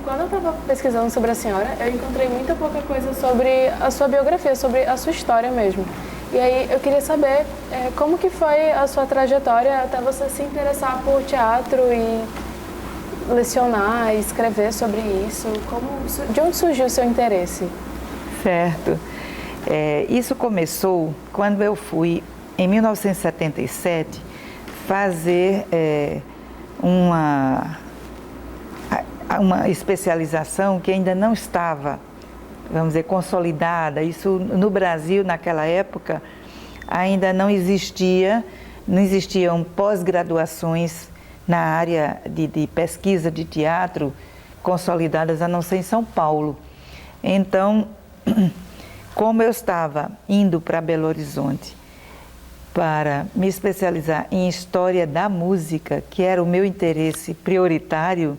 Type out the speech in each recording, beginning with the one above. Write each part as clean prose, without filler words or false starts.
quando eu estava pesquisando sobre a senhora, eu encontrei muita pouca coisa sobre a sua biografia, sobre a sua história mesmo. E aí eu queria saber como que foi a sua trajetória até você se interessar por teatro e lecionar e escrever sobre isso. De onde surgiu o seu interesse? Certo. Isso começou quando eu fui, em 1977, fazer uma especialização que ainda não estava, vamos dizer, consolidada. Isso no Brasil, naquela época, ainda não existiam pós-graduações na área de pesquisa de teatro consolidadas, a não ser em São Paulo. Então, como eu estava indo para Belo Horizonte para me especializar em História da Música, que era o meu interesse prioritário,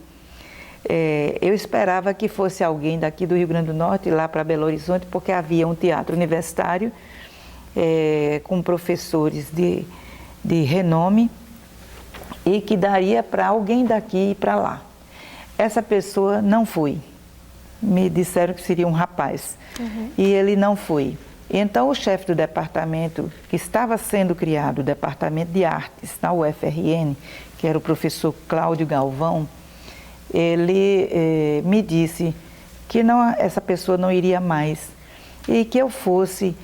eu esperava que fosse alguém daqui do Rio Grande do Norte, lá para Belo Horizonte, porque havia um teatro universitário com professores de renome e que daria para alguém daqui ir para lá. Essa pessoa não foi. Me disseram que seria um rapaz. E ele não foi. Então o chefe do departamento que estava sendo criado, o departamento de artes na UFRN, que era o professor Cláudio Galvão, ele me disse que essa pessoa não iria mais e que eu fosse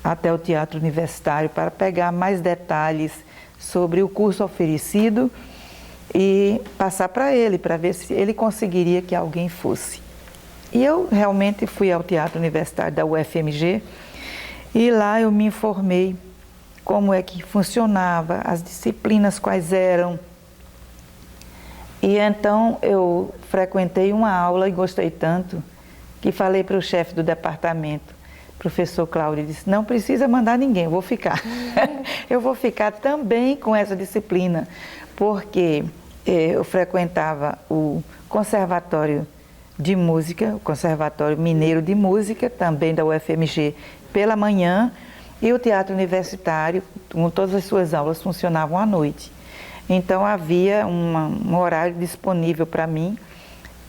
até o Teatro Universitário para pegar mais detalhes sobre o curso oferecido e passar para ele, para ver se ele conseguiria que alguém fosse. E eu realmente fui ao Teatro Universitário da UFMG e lá eu me informei como é que funcionava, as disciplinas quais eram. E então eu frequentei uma aula e gostei tanto que falei para o chefe do departamento, professor Cláudio, disse, não precisa mandar ninguém, eu vou ficar. Eu vou ficar também com essa disciplina, porque eu frequentava o Conservatório de Música, o Conservatório Mineiro de Música, também da UFMG, pela manhã, e o Teatro Universitário, com todas as suas aulas, funcionavam à noite. Então havia um horário disponível para mim,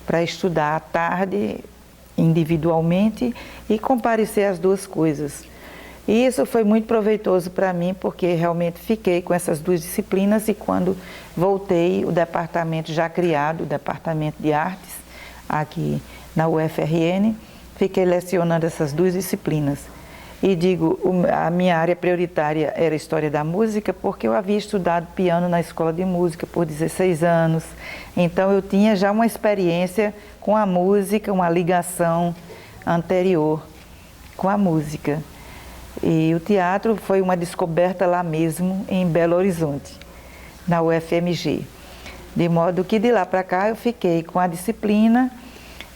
para estudar à tarde, individualmente, e comparecer às duas coisas. E isso foi muito proveitoso para mim, porque realmente fiquei com essas duas disciplinas e quando voltei, o departamento já criado, o departamento de artes, aqui na UFRN, fiquei lecionando essas duas disciplinas. E digo, a minha área prioritária era a História da Música, porque eu havia estudado piano na escola de música por 16 anos. Então eu tinha já uma experiência com a música, uma ligação anterior com a música. E o teatro foi uma descoberta lá mesmo, em Belo Horizonte, na UFMG. De modo que de lá para cá eu fiquei com a disciplina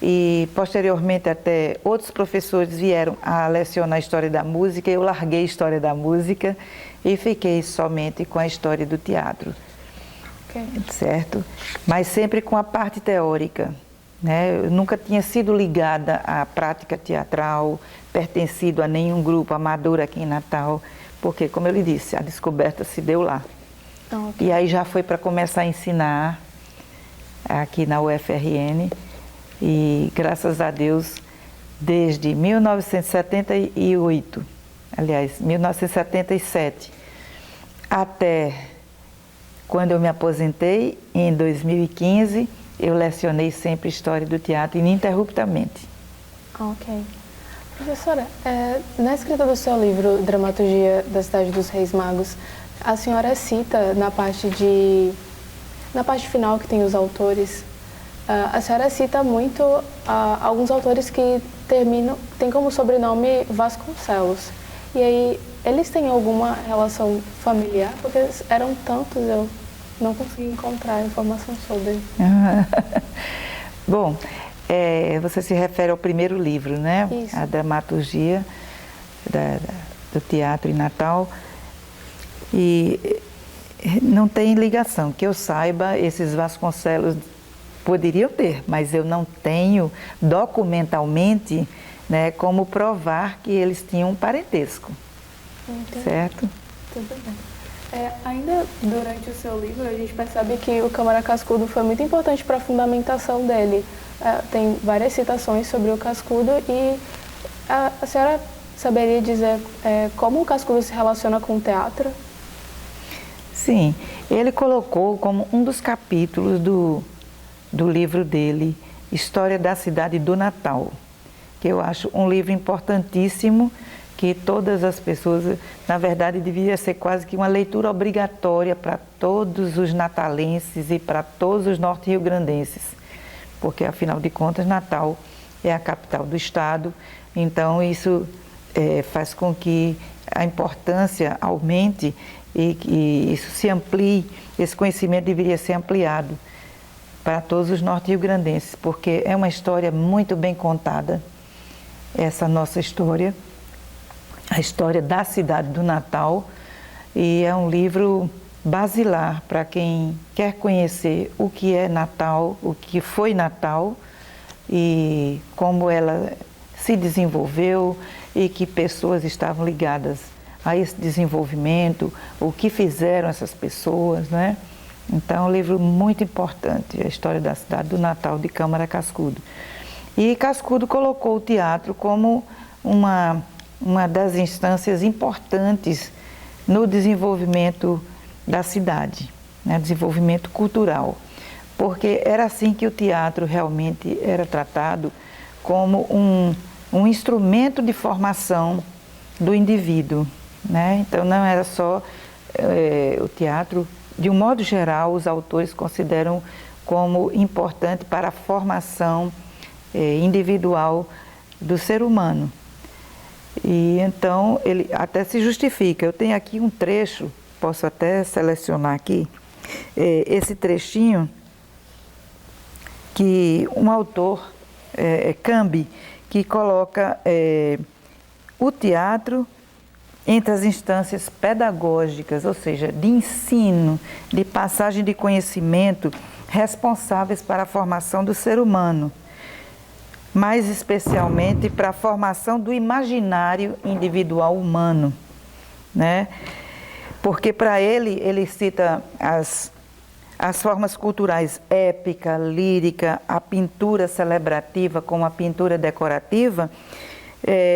e posteriormente até outros professores vieram a lecionar a História da Música, eu larguei a História da Música e fiquei somente com a História do Teatro. Okay. Certo? Mas sempre com a parte teórica, né? Eu nunca tinha sido ligada à prática teatral, pertencido a nenhum grupo amador aqui em Natal, porque, como eu lhe disse, a descoberta se deu lá. Okay. E aí já foi para começar a ensinar aqui na UFRN e, graças a Deus, desde 1978, aliás, 1977, até quando eu me aposentei, em 2015, eu lecionei sempre História do Teatro ininterruptamente. Ok. Professora, na escrita do seu livro, Dramaturgia da Cidade dos Reis Magos, a senhora cita na parte final que tem os autores, a senhora cita muito alguns autores que têm como sobrenome Vasconcelos. E aí, eles têm alguma relação familiar? Porque eram tantos, eu não consegui encontrar informação sobre. Bom, você se refere ao primeiro livro, né? Isso. A Dramaturgia do Teatro em Natal. E não tem ligação. Que eu saiba, esses Vasconcelos poderiam ter, mas eu não tenho documentalmente, né, como provar que eles tinham um parentesco. Entendi. Certo? Tudo bem. Ainda durante o seu livro, a gente percebe que o Câmara Cascudo foi muito importante para a fundamentação dele. tem várias citações sobre o Cascudo e a senhora saberia dizer como o Cascudo se relaciona com o teatro? Sim, ele colocou como um dos capítulos do livro dele, História da Cidade do Natal, que eu acho um livro importantíssimo, que todas as pessoas, na verdade, devia ser quase que uma leitura obrigatória para todos os natalenses e para todos os norte-riograndenses, porque, afinal de contas, Natal é a capital do estado, então isso faz com que a importância aumente e que isso se amplie, esse conhecimento deveria ser ampliado para todos os norte-riograndenses, porque é uma história muito bem contada, essa nossa história, a história da cidade do Natal, e é um livro basilar para quem quer conhecer o que é Natal, o que foi Natal e como ela se desenvolveu e que pessoas estavam ligadas a esse desenvolvimento, o que fizeram essas pessoas, né? Então, é um livro muito importante, a história da cidade do Natal de Câmara Cascudo. E Cascudo colocou o teatro como uma das instâncias importantes no desenvolvimento da cidade, né? Desenvolvimento cultural, porque era assim que o teatro realmente era tratado como um instrumento de formação do indivíduo, né? Então não era só o teatro, de um modo geral, os autores consideram como importante para a formação individual do ser humano. E então ele até se justifica. Eu tenho aqui um trecho, posso até selecionar aqui, esse trechinho que um autor, Cambi, que coloca o teatro entre as instâncias pedagógicas, ou seja, de ensino, de passagem de conhecimento, responsáveis para a formação do ser humano, mais especialmente para a formação do imaginário individual humano, né? Porque para ele cita as formas culturais épica, lírica, a pintura celebrativa como a pintura decorativa,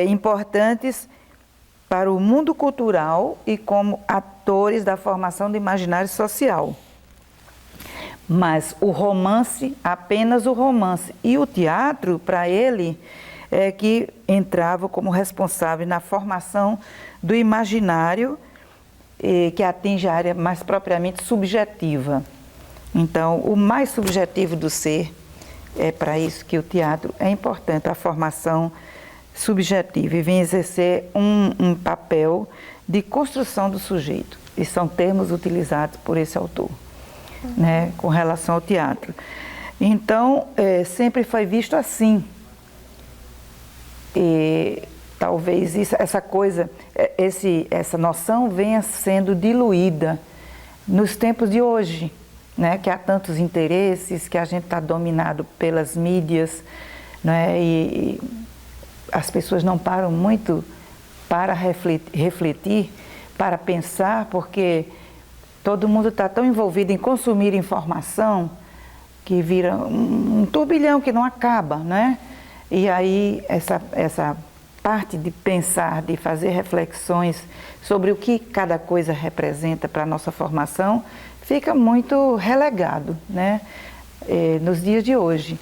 importantes para o mundo cultural e como atores da formação do imaginário social. Mas o romance, apenas o romance, e o teatro, para ele, é que entrava como responsável na formação do imaginário, que atinge a área mais propriamente subjetiva. Então, o mais subjetivo do ser, é para isso que o teatro é importante, a formação subjetiva, e vem exercer um papel de construção do sujeito. E são termos utilizados por esse autor, né, com relação ao teatro. Então, sempre foi visto assim. E talvez essa noção venha sendo diluída nos tempos de hoje, né, que há tantos interesses, que a gente está dominado pelas mídias, né, e as pessoas não param muito para refletir, para pensar, porque todo mundo está tão envolvido em consumir informação que vira um turbilhão que não acaba, né? E aí essa parte de pensar, de fazer reflexões sobre o que cada coisa representa para a nossa formação, fica muito relegado, né? Nos dias de hoje.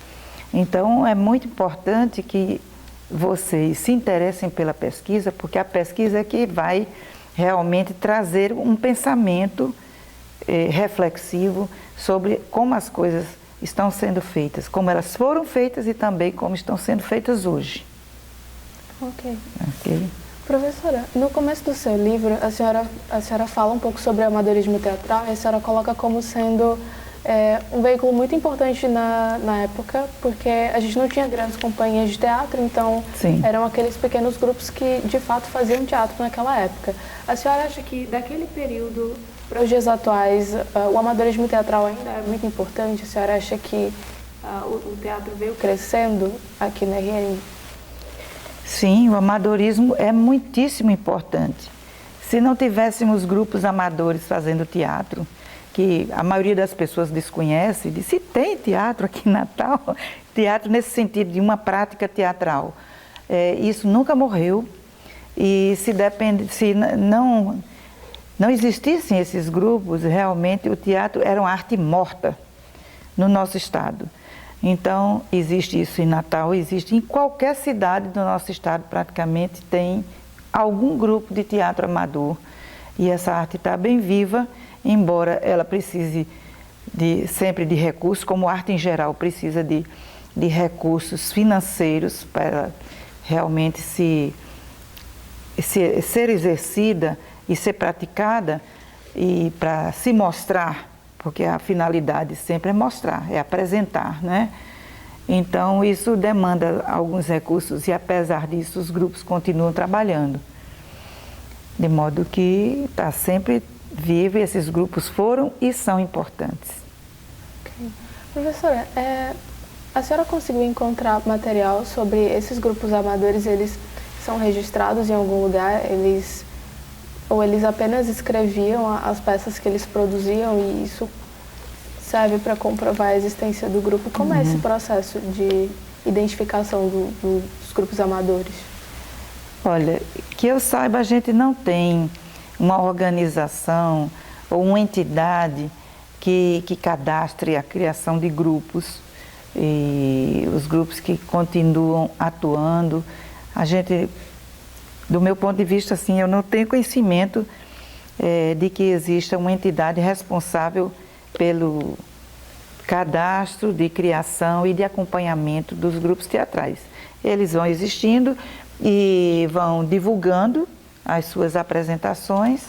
Então é muito importante que vocês se interessem pela pesquisa, porque a pesquisa é que vai realmente trazer um pensamento reflexivo sobre como as coisas estão sendo feitas, como elas foram feitas e também como estão sendo feitas hoje. Ok. Professora, no começo do seu livro, a senhora fala um pouco sobre o amadorismo teatral e a senhora coloca como sendo um veículo muito importante na época, porque a gente não tinha grandes companhias de teatro, então Sim. Eram aqueles pequenos grupos que de fato faziam teatro naquela época. A senhora acha que daquele período para os dias atuais o amadorismo teatral ainda é muito importante? A senhora acha que o teatro veio crescendo aqui na RN? Sim, o amadorismo é muitíssimo importante. Se não tivéssemos grupos amadores fazendo teatro, que a maioria das pessoas desconhece, de se tem teatro aqui em Natal, teatro nesse sentido de uma prática teatral. Isso nunca morreu, e se não existissem esses grupos, realmente o teatro era uma arte morta no nosso estado. Então, existe isso em Natal, existe em qualquer cidade do nosso estado, praticamente tem algum grupo de teatro amador. E essa arte está bem viva, embora ela precise sempre de recursos, como a arte em geral precisa de recursos financeiros para realmente ser exercida e ser praticada, e para se mostrar, porque a finalidade sempre é mostrar, é apresentar, né? Então isso demanda alguns recursos, e apesar disso os grupos continuam trabalhando. De modo que está sempre vivo, e esses grupos foram e são importantes. Okay. Professora, a senhora conseguiu encontrar material sobre esses grupos amadores? Eles são registrados em algum lugar? Ou eles apenas escreviam as peças que eles produziam, e isso serve para comprovar a existência do grupo? Como é esse processo de identificação dos grupos amadores? Olha, que eu saiba, a gente não tem uma organização ou uma entidade que cadastre a criação de grupos, e os grupos que continuam atuando. A gente, do meu ponto de vista, assim, eu não tenho conhecimento de que exista uma entidade responsável pelo cadastro de criação e de acompanhamento dos grupos teatrais. Eles vão existindo e vão divulgando as suas apresentações,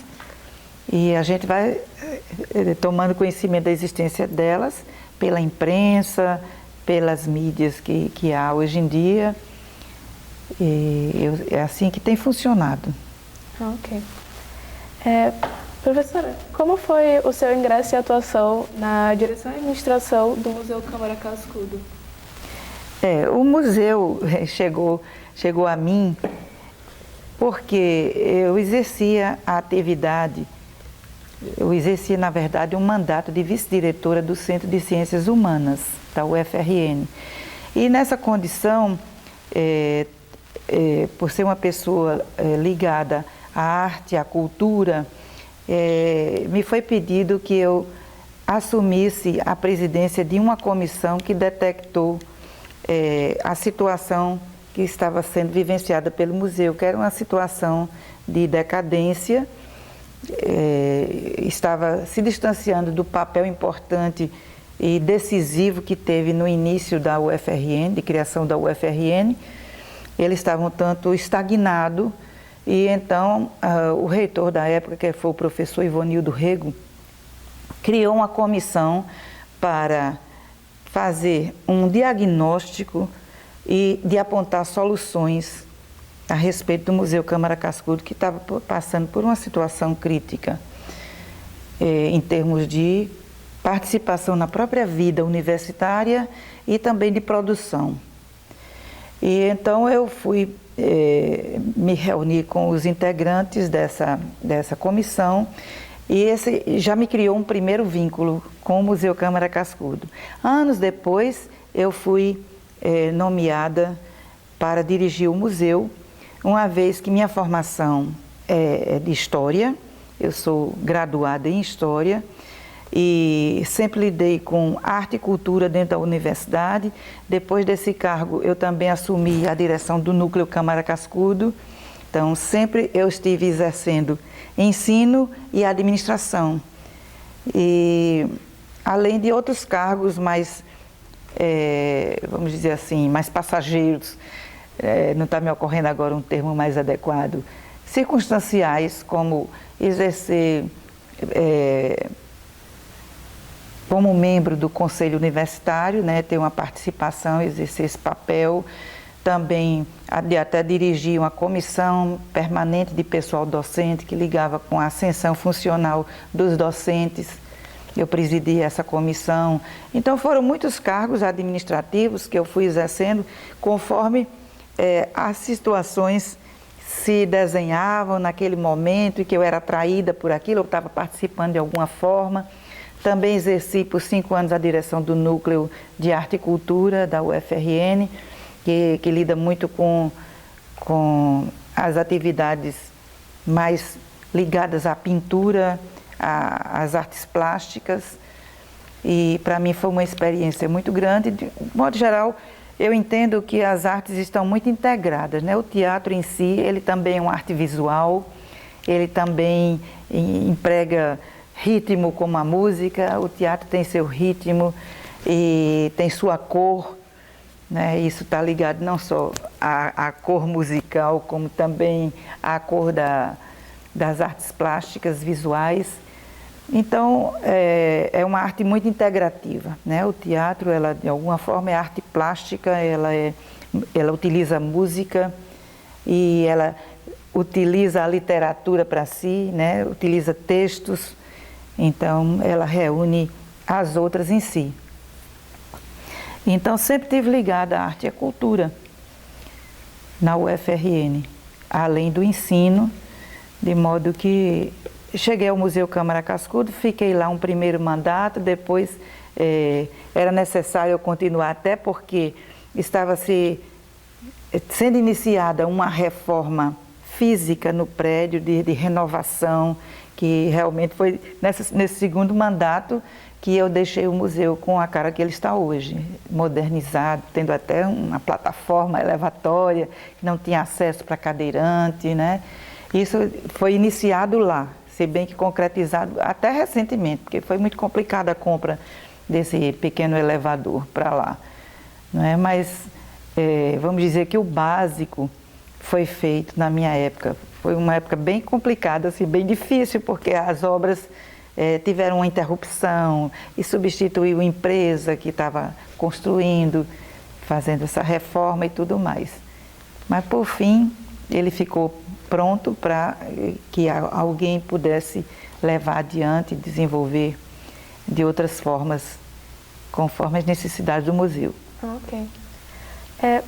e a gente vai tomando conhecimento da existência delas pela imprensa, pelas mídias que há hoje em dia. É assim que tem funcionado. Ok. Professora, como foi o seu ingresso e atuação na direção e administração do Museu Câmara Cascudo? O museu chegou a mim porque eu exercia a atividade, na verdade, um mandato de vice-diretora do Centro de Ciências Humanas, da UFRN. E nessa condição, por ser uma pessoa ligada à arte, à cultura, me foi pedido que eu assumisse a presidência de uma comissão que detectou a situação que estava sendo vivenciada pelo museu, que era uma situação de decadência, estava se distanciando do papel importante e decisivo que teve no início da UFRN, de criação da UFRN. Eles estavam um tanto estagnados, e então o reitor da época, que foi o professor Ivonildo Rego, criou uma comissão para fazer um diagnóstico e de apontar soluções a respeito do Museu Câmara Cascudo, que estava passando por uma situação crítica em termos de participação na própria vida universitária e também de produção. E então eu fui me reunir com os integrantes dessa comissão, e esse já me criou um primeiro vínculo com o Museu Câmara Cascudo. Anos depois, eu fui nomeada para dirigir o museu, uma vez que minha formação é de História, eu sou graduada em História, e sempre lidei com arte e cultura dentro da universidade. Depois desse cargo, eu também assumi a direção do Núcleo Câmara Cascudo. Então, sempre eu estive exercendo ensino e administração. E, além de outros cargos mais, vamos dizer assim, mais passageiros, não está me ocorrendo agora um termo mais adequado, circunstanciais, como exercer como membro do Conselho Universitário, né, ter uma participação, exercer esse papel, também até dirigir uma comissão permanente de pessoal docente que ligava com a ascensão funcional dos docentes. Eu presidi essa comissão. Então foram muitos cargos administrativos que eu fui exercendo conforme as situações se desenhavam naquele momento, e que eu era atraída por aquilo, eu estava participando de alguma forma. Também exerci por 5 anos a direção do Núcleo de Arte e Cultura da UFRN, que lida muito com as atividades mais ligadas à pintura, às artes plásticas. E para mim foi uma experiência muito grande. De modo geral, eu entendo que as artes estão muito integradas, né? O teatro em si, ele também é uma arte visual, ele também emprega ritmo como a música, o teatro tem seu ritmo e tem sua cor, né? Isso está ligado não só à cor musical, como também à cor das artes plásticas visuais. Então, é uma arte muito integrativa, né? O teatro, ela, de alguma forma, é arte plástica, ela utiliza música e ela utiliza a literatura para si, né? Utiliza textos, então ela reúne as outras em si. Então, sempre estive ligada à arte e à cultura na UFRN, além do ensino, de modo que cheguei ao Museu Câmara Cascudo, fiquei lá um primeiro mandato, depois era necessário eu continuar, até porque estava sendo iniciada uma reforma física no prédio, de renovação, que realmente foi nesse segundo mandato que eu deixei o museu com a cara que ele está hoje, modernizado, tendo até uma plataforma elevatória, que não tinha acesso para cadeirante, né? Isso foi iniciado lá, se bem que concretizado até recentemente, porque foi muito complicada a compra desse pequeno elevador para lá, não é? Mas vamos dizer que o básico foi feito na minha época. Foi uma época bem complicada, assim, bem difícil, porque as obras tiveram uma interrupção e substituiu a empresa que estava construindo, fazendo essa reforma e tudo mais. Mas, por fim, ele ficou pronto para que alguém pudesse levar adiante e desenvolver de outras formas, conforme as necessidades do museu. Ok.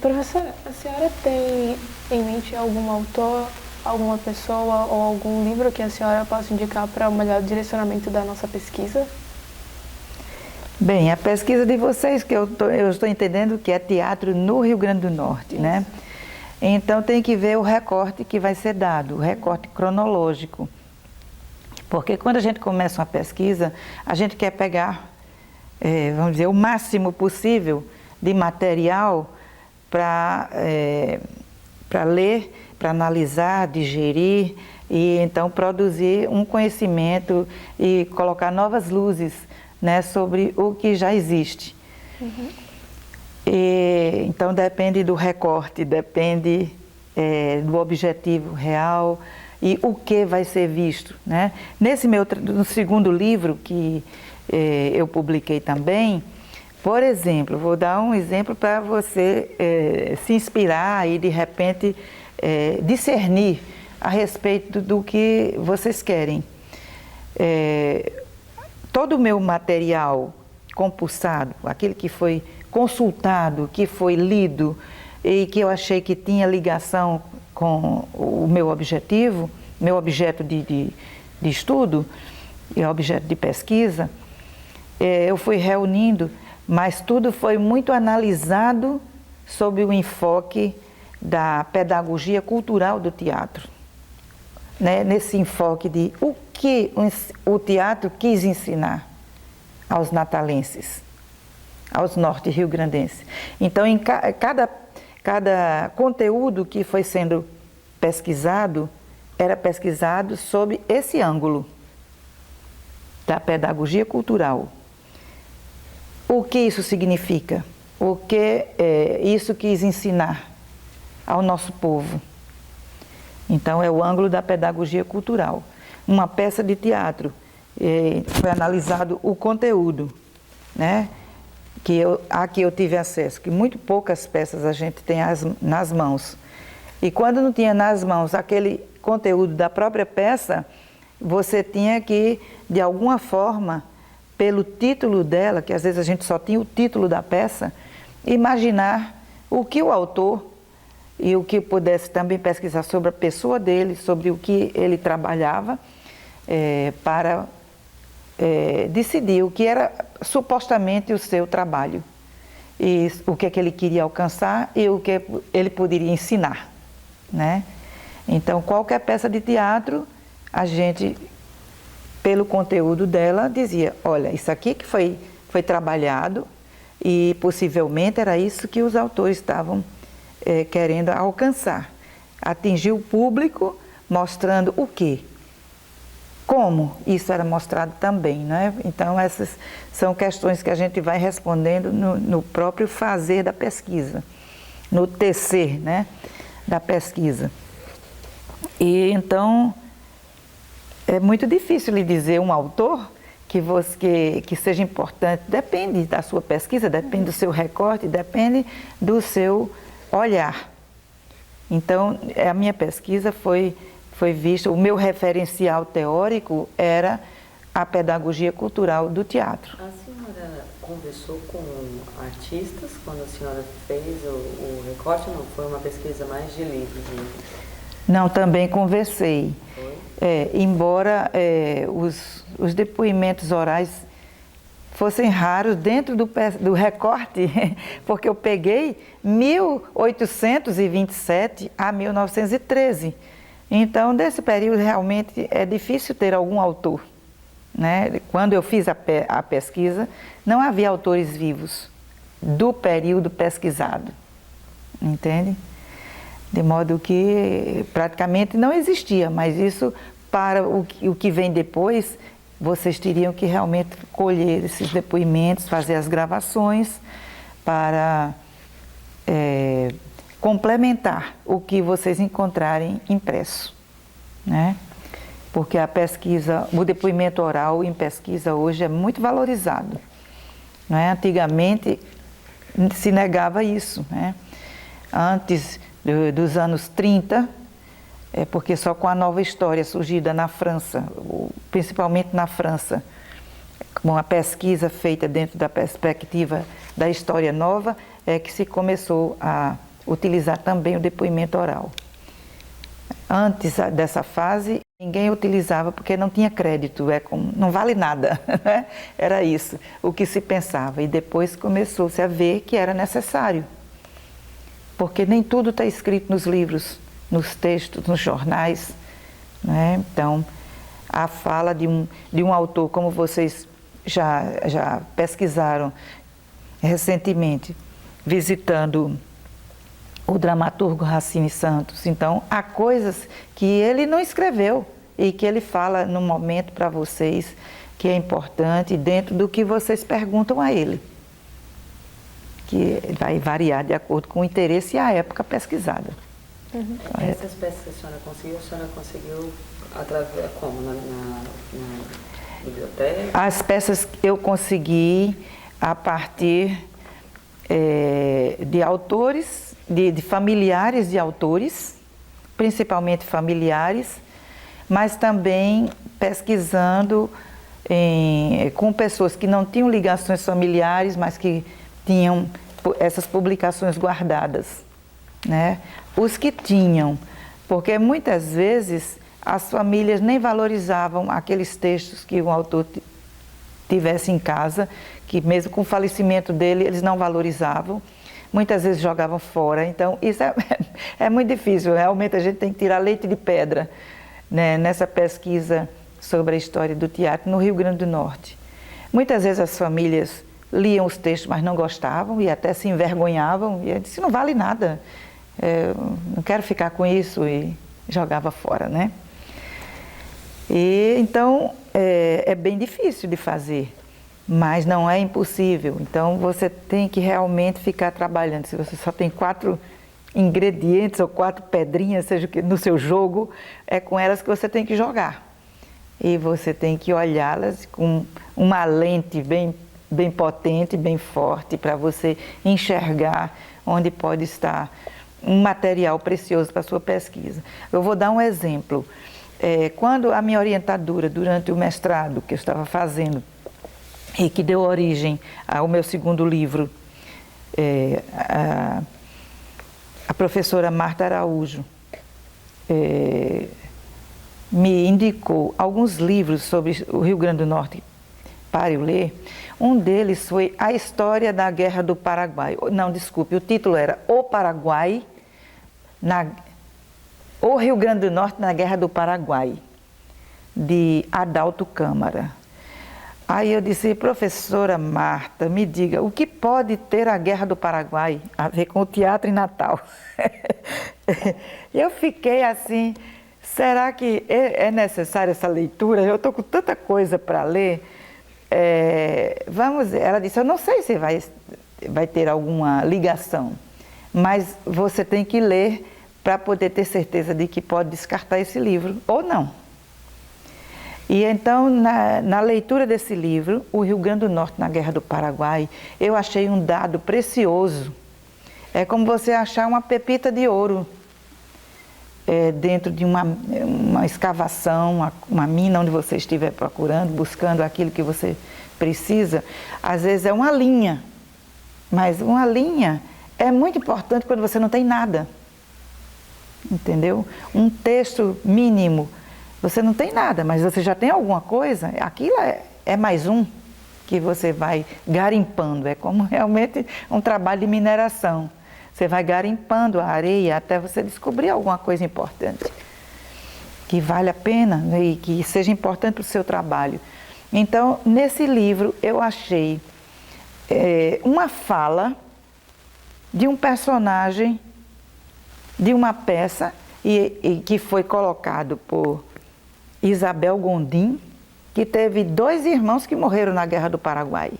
Professora, a senhora tem em mente algum autor, alguma pessoa ou algum livro que a senhora possa indicar para o melhor direcionamento da nossa pesquisa? Bem, a pesquisa de vocês, que eu estou entendendo que é teatro no Rio Grande do Norte, isso, né? Então tem que ver o recorte que vai ser dado, o recorte cronológico. Porque quando a gente começa uma pesquisa, a gente quer pegar, vamos dizer, o máximo possível de material para ler, para analisar, digerir e então produzir um conhecimento e colocar novas luzes, né, sobre o que já existe. Uhum. Então depende do recorte, depende do objetivo real e o que vai ser visto, né? No segundo livro que eu publiquei também, por exemplo, vou dar um exemplo para você se inspirar e de repente discernir a respeito do que vocês querem. Todo o meu material compulsado, aquele que foi consultado, que foi lido e que eu achei que tinha ligação com o meu objetivo, meu objeto de estudo e objeto de pesquisa, eu fui reunindo, mas tudo foi muito analisado sob o enfoque da pedagogia cultural do teatro, né? Nesse enfoque de o que o teatro quis ensinar aos natalenses, aos norte-riograndenses. Então, em cada conteúdo que foi sendo pesquisado, era pesquisado sob esse ângulo da pedagogia cultural. O que isso significa? O que isso quis ensinar ao nosso povo? Então, é o ângulo da pedagogia cultural. Uma peça de teatro, foi analisado o conteúdo, né? A que eu tive acesso, que muito poucas peças a gente tem nas mãos. E quando não tinha nas mãos aquele conteúdo da própria peça, você tinha que, de alguma forma, pelo título dela, que às vezes a gente só tinha o título da peça, imaginar o que o autor e o que pudesse também pesquisar sobre a pessoa dele, sobre o que ele trabalhava, para decidiu que era supostamente o seu trabalho, e o que é que ele queria alcançar e o que ele poderia ensinar, né? Então, qualquer peça de teatro, a gente, pelo conteúdo dela, dizia, olha, isso aqui que foi trabalhado e possivelmente era isso que os autores estavam querendo alcançar. Atingir o público, mostrando o quê? Como isso era mostrado também, né? Então, essas são questões que a gente vai respondendo no próprio fazer da pesquisa, no tecer, né, da pesquisa. E então, é muito difícil lhe dizer um autor que seja importante. Depende da sua pesquisa, depende do seu recorte, depende do seu olhar. Então, a minha pesquisa foi vista, o meu referencial teórico era a pedagogia cultural do teatro. A senhora conversou com artistas quando a senhora fez o recorte? Não, foi uma pesquisa mais de livros? Não, também conversei. Foi? Embora os depoimentos orais fossem raros dentro do recorte, porque eu peguei 1827 a 1913. Então, desse período, realmente é difícil ter algum autor, né? Quando eu fiz a pesquisa, não havia autores vivos do período pesquisado, entende? De modo que praticamente não existia, mas isso, para o que vem depois, vocês teriam que realmente colher esses depoimentos, fazer as gravações para complementar o que vocês encontrarem impresso, né? Porque a pesquisa, o depoimento oral em pesquisa hoje é muito valorizado, né? Antigamente se negava isso, né? Antes dos anos 30, porque só com a nova história surgida na França, principalmente na França, com uma pesquisa feita dentro da perspectiva da história nova, é que se começou a utilizar também o depoimento oral. Antes dessa fase, ninguém utilizava porque não tinha crédito, não vale nada, né? Era isso o que se pensava. E depois começou-se a ver que era necessário, porque nem tudo está escrito nos livros, nos textos, nos jornais, né? Então, a fala de um autor, como vocês já pesquisaram recentemente, visitando o dramaturgo Racine Santos. Então, há coisas que ele não escreveu e que ele fala no momento para vocês que é importante dentro do que vocês perguntam a ele, que vai variar de acordo com o interesse e a época pesquisada. Uhum. Essas peças que a senhora conseguiu através como? Na biblioteca? As peças eu consegui a partir de autores, de familiares de autores, principalmente familiares, mas também pesquisando com pessoas que não tinham ligações familiares, mas que tinham essas publicações guardadas, né? Os que tinham, porque muitas vezes as famílias nem valorizavam aqueles textos que o autor tivesse em casa, que mesmo com o falecimento dele eles não valorizavam. Muitas vezes jogavam fora, então isso é muito difícil, realmente a gente tem que tirar leite de pedra, né, nessa pesquisa sobre a história do teatro no Rio Grande do Norte. Muitas vezes as famílias liam os textos, mas não gostavam e até se envergonhavam, e eu disse, não vale nada, não quero ficar com isso, e jogava fora, né? E então é bem difícil de fazer. Mas não é impossível, então você tem que realmente ficar trabalhando. Se você só tem 4 ingredientes ou 4 pedrinhas, seja que no seu jogo, é com elas que você tem que jogar. E você tem que olhá-las com uma lente bem potente, bem forte, para você enxergar onde pode estar um material precioso para a sua pesquisa. Eu vou dar um exemplo. Quando a minha orientadora, durante o mestrado que eu estava fazendo, e que deu origem ao meu segundo livro, a professora Marta Araújo me indicou alguns livros sobre o Rio Grande do Norte para eu ler. Um deles foi A História da Guerra do Paraguai. Não, desculpe, o título era O Paraguai, O Rio Grande do Norte na Guerra do Paraguai, de Adalto Câmara. Aí eu disse, professora Marta, me diga, o que pode ter a Guerra do Paraguai a ver com o teatro em Natal? Eu fiquei assim, será que é necessária essa leitura? Eu estou com tanta coisa para ler. Ela disse, eu não sei se vai ter alguma ligação, mas você tem que ler para poder ter certeza de que pode descartar esse livro, ou não. E então, na leitura desse livro, O Rio Grande do Norte na Guerra do Paraguai, eu achei um dado precioso. É como você achar uma pepita de ouro dentro de uma escavação, uma mina onde você estiver procurando, buscando aquilo que você precisa. Às vezes é uma linha, mas uma linha é muito importante quando você não tem nada. Entendeu? Um texto mínimo. Você não tem nada, mas você já tem alguma coisa, aquilo é mais um que você vai garimpando, é como realmente um trabalho de mineração. Você vai garimpando a areia até você descobrir alguma coisa importante, que vale a pena e que seja importante para o seu trabalho. Então, nesse livro eu achei uma fala de um personagem de uma peça e que foi colocado por Isabel Gondim, que teve 2 irmãos que morreram na Guerra do Paraguai.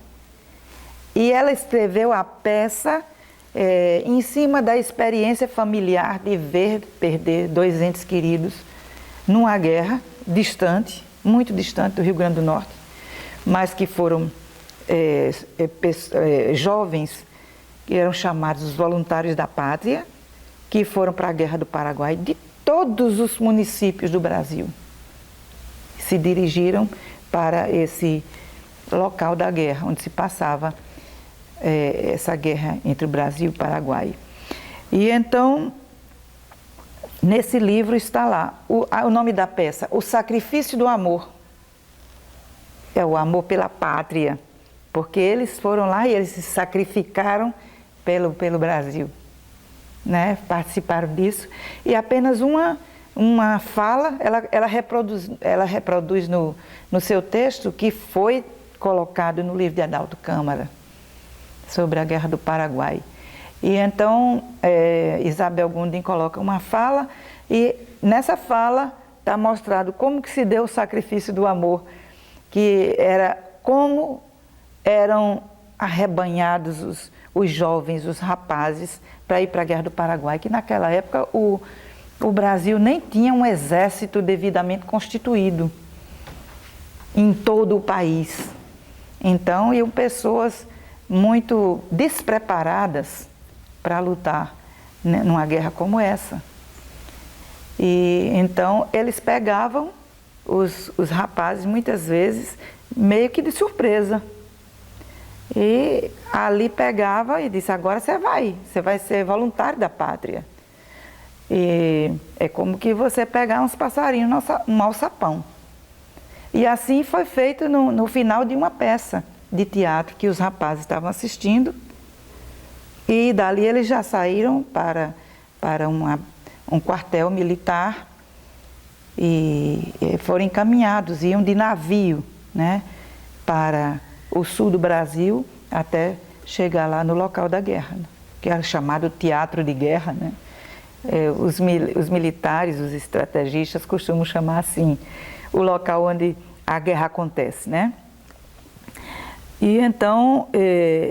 E ela escreveu a peça em cima da experiência familiar de ver perder 2 entes queridos numa guerra distante, muito distante do Rio Grande do Norte, mas que foram jovens que eram chamados os voluntários da pátria, que foram para a Guerra do Paraguai de todos os municípios do Brasil. Se dirigiram para esse local da guerra, onde se passava essa guerra entre o Brasil e o Paraguai. E então, nesse livro está lá, o nome da peça, O Sacrifício do Amor. É o amor pela pátria, porque eles foram lá e eles se sacrificaram pelo Brasil, né? Participaram disso. E apenas uma fala, ela reproduz no seu texto, que foi colocado no livro de Adalto Câmara, sobre a Guerra do Paraguai. E então, Isabel Gondim coloca uma fala, e nessa fala está mostrado como que se deu o sacrifício do amor, que era como eram arrebanhados os jovens, os rapazes, para ir para a Guerra do Paraguai, que naquela época o Brasil nem tinha um exército devidamente constituído em todo o país. Então, iam pessoas muito despreparadas para lutar numa guerra como essa. E então, eles pegavam os rapazes, muitas vezes, meio que de surpresa. E ali pegava e disse, agora você vai ser voluntário da pátria. E é como que você pegar uns passarinhos num alçapão. E assim foi feito no final de uma peça de teatro que os rapazes estavam assistindo. E dali eles já saíram para um quartel militar e foram encaminhados, iam de navio, né, para o sul do Brasil até chegar lá no local da guerra, que era chamado teatro de guerra, né? Os militares, os estrategistas costumam chamar assim o local onde a guerra acontece, né? E então,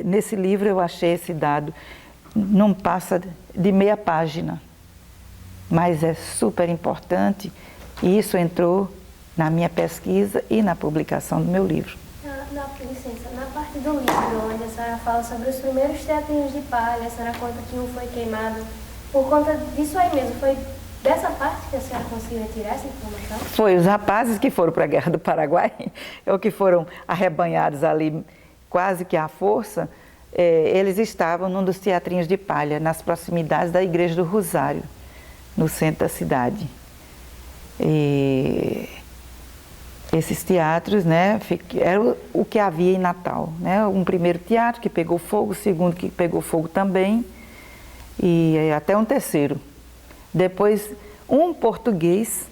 nesse livro eu achei esse dado, não passa de meia página, mas é super importante e isso entrou na minha pesquisa e na publicação do meu livro. Licença, na parte do livro, onde a senhora fala sobre os primeiros teatrinhos de palha, a senhora conta que um foi queimado. Por conta disso aí mesmo, foi dessa parte que a senhora conseguiu retirar essa informação? Foi os rapazes que foram para a Guerra do Paraguai, ou que foram arrebanhados ali quase que à força, eles estavam num dos teatrinhos de palha, nas proximidades da Igreja do Rosário, no centro da cidade. esses teatros, né, era o que havia em Natal, né? Um primeiro teatro que pegou fogo, o segundo que pegou fogo também, e até um terceiro. Depois, um português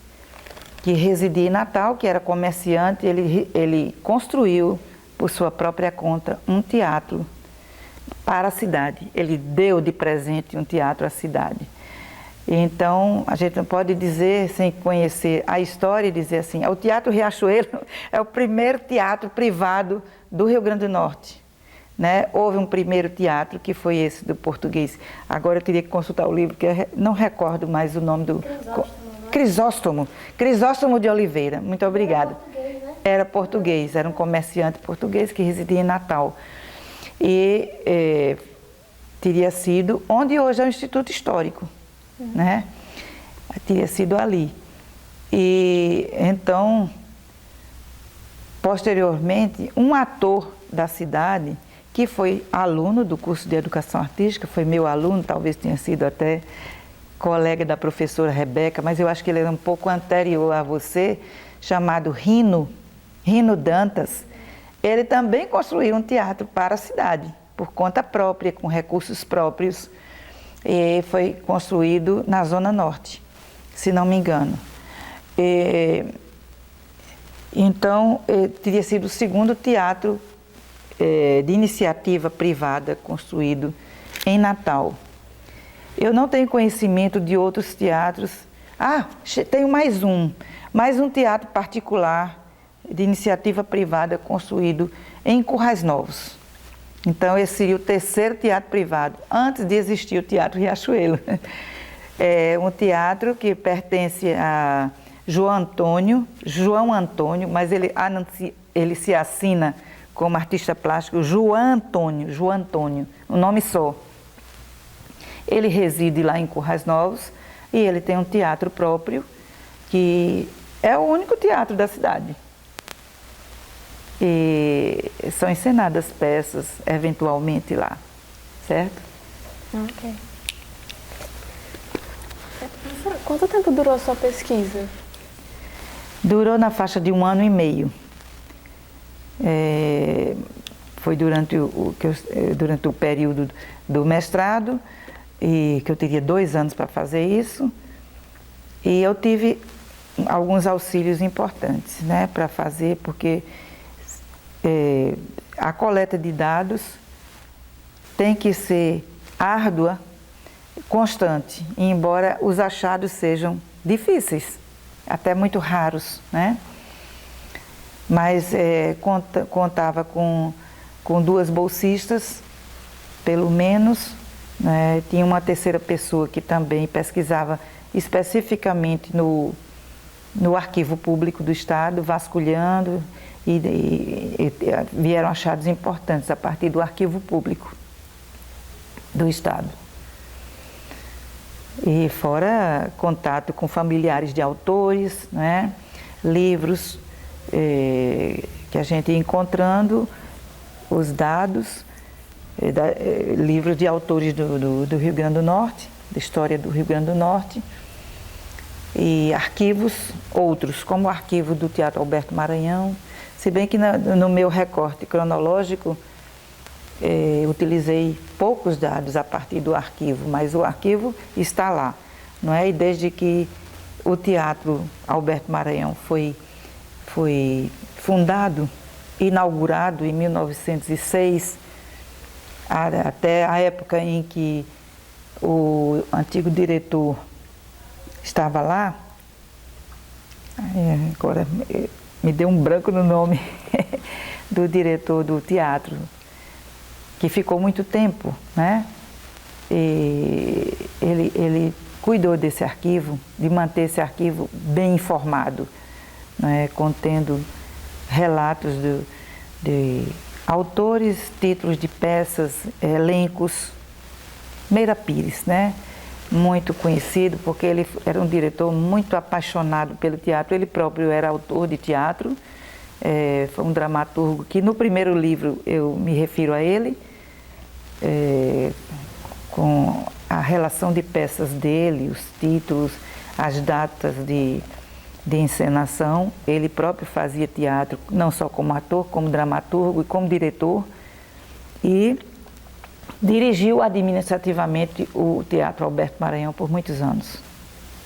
que residia em Natal, que era comerciante, ele construiu, por sua própria conta, um teatro para a cidade. Ele deu de presente um teatro à cidade. Então, a gente não pode dizer, sem conhecer a história, e dizer assim, o Teatro Riachuelo é o primeiro teatro privado do Rio Grande do Norte. Né? Houve um primeiro teatro, que foi esse do português. Agora eu teria que consultar o livro, porque eu não recordo mais o nome do... Crisóstomo. Crisóstomo de Oliveira. Muito obrigada. Era português, né? Era português, era um comerciante português que residia em Natal. E teria sido onde hoje é o Instituto Histórico. Né? Teria sido ali. E então, posteriormente, um ator da cidade, que foi aluno do curso de Educação Artística, foi meu aluno, talvez tenha sido até colega da professora Rebeca, mas eu acho que ele era um pouco anterior a você, chamado Rino Dantas. Ele também construiu um teatro para a cidade, por conta própria, com recursos próprios. E foi construído na Zona Norte, se não me engano. Então, teria sido o segundo teatro de iniciativa privada construído em Natal. Eu não tenho conhecimento de outros teatros. Tenho mais um teatro particular de iniciativa privada construído em Currais Novos. Então, esse seria o terceiro teatro privado, antes de existir o Teatro Riachuelo. É um teatro que pertence a João Antônio, mas ele se assina como artista plástico João Antônio, um nome só. Ele reside lá em Currais Novos e ele tem um teatro próprio, que é o único teatro da cidade. E são encenadas peças, eventualmente, lá, certo? Ok. Quanto tempo durou a sua pesquisa? Durou na faixa de 1 ano e meio. Foi durante o período do mestrado, e que eu teria 2 anos para fazer isso, e eu tive alguns auxílios importantes, né, para fazer, porque a coleta de dados tem que ser árdua, constante, embora os achados sejam difíceis, até muito raros, né? Mas contava com 2 bolsistas, pelo menos, né? Tinha uma terceira pessoa que também pesquisava especificamente no arquivo público do Estado, vasculhando, e vieram achados importantes a partir do arquivo público do Estado. E fora contato com familiares de autores, né? Livros que a gente ia encontrando, os dados, livros de autores do Rio Grande do Norte, da história do Rio Grande do Norte, e arquivos outros, como o arquivo do Teatro Alberto Maranhão, se bem que no meu recorte cronológico utilizei poucos dados a partir do arquivo, mas o arquivo está lá, não é? E desde que o Teatro Alberto Maranhão foi fundado, inaugurado em 1906, até a época em que o antigo diretor estava lá, agora me deu um branco no nome do diretor do teatro, que ficou muito tempo, né? E ele cuidou desse arquivo, de manter esse arquivo bem informado, né? Contendo relatos de autores, títulos de peças, elencos. Meira Pires, né? Muito conhecido, porque ele era um diretor muito apaixonado pelo teatro, ele próprio era autor de teatro, foi um dramaturgo que no primeiro livro eu me refiro a ele, com a relação de peças dele, os títulos, as datas de de encenação. Ele próprio fazia teatro, não só como ator, como dramaturgo e como diretor. E dirigiu administrativamente o Teatro Alberto Maranhão por muitos anos.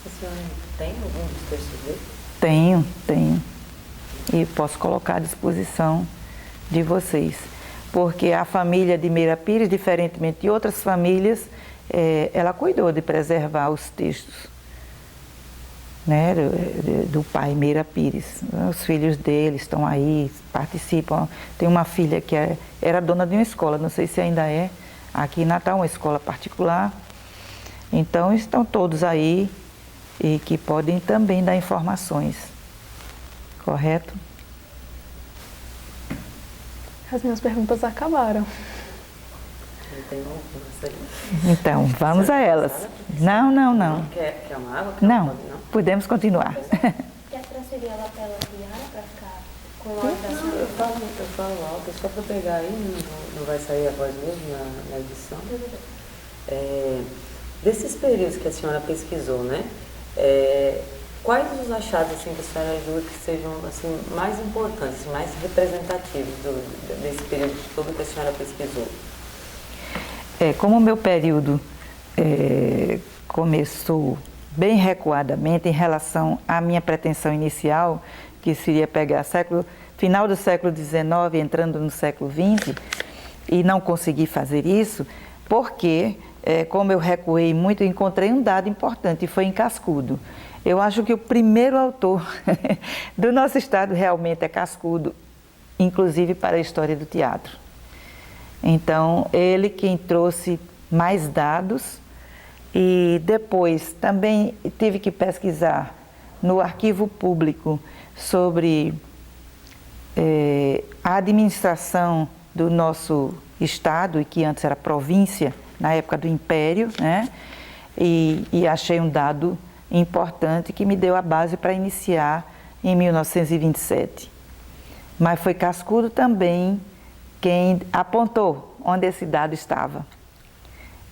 A senhora tem algum dos textos dele? Tenho. E posso colocar à disposição de vocês. Porque a família de Meira Pires, diferentemente de outras famílias, ela cuidou de preservar os textos, né, do pai Meira Pires. Os filhos dele estão aí, participam. Tem uma filha que era dona de uma escola, não sei se ainda é, aqui em Natal, uma escola particular. Então estão todos aí e que podem também dar informações. Correto? As minhas perguntas acabaram. Eu tenho algumas aí. Então, vamos a elas. Não. Quer uma água? Não, podemos continuar. E a transferir a lapela piara para ficar com o lado da sua? Eu falo alto, só para pegar aí, não vai sair a voz mesmo na edição. Desses períodos que a senhora pesquisou, né? Quais os achados assim, que a senhora julga que sejam assim, mais importantes, mais representativos desse período todo que a senhora pesquisou? Como o meu período começou bem recuadamente em relação à minha pretensão inicial, que seria pegar final do século XIX, entrando no século XX, e não consegui fazer isso, porque, como eu recuei muito, encontrei um dado importante, e foi em Cascudo. Eu acho que o primeiro autor do nosso estado realmente é Cascudo, inclusive para a história do teatro. Então, ele quem trouxe mais dados, e depois também tive que pesquisar no arquivo público sobre a administração do nosso estado, e que antes era província, na época do Império, né? E achei um dado importante que me deu a base para iniciar em 1927. Mas foi Cascudo também quem apontou onde esse dado estava.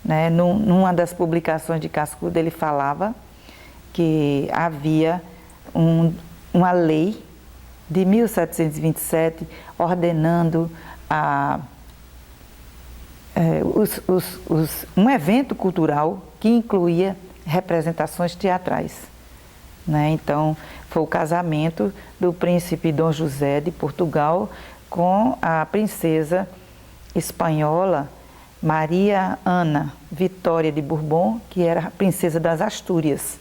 Né? Numa das publicações de Cascudo, ele falava que havia uma lei de 1727 ordenando um evento cultural que incluía representações teatrais. Né? Então, foi o casamento do príncipe Dom José de Portugal com a princesa espanhola Maria Ana Vitória de Bourbon, que era a princesa das Astúrias.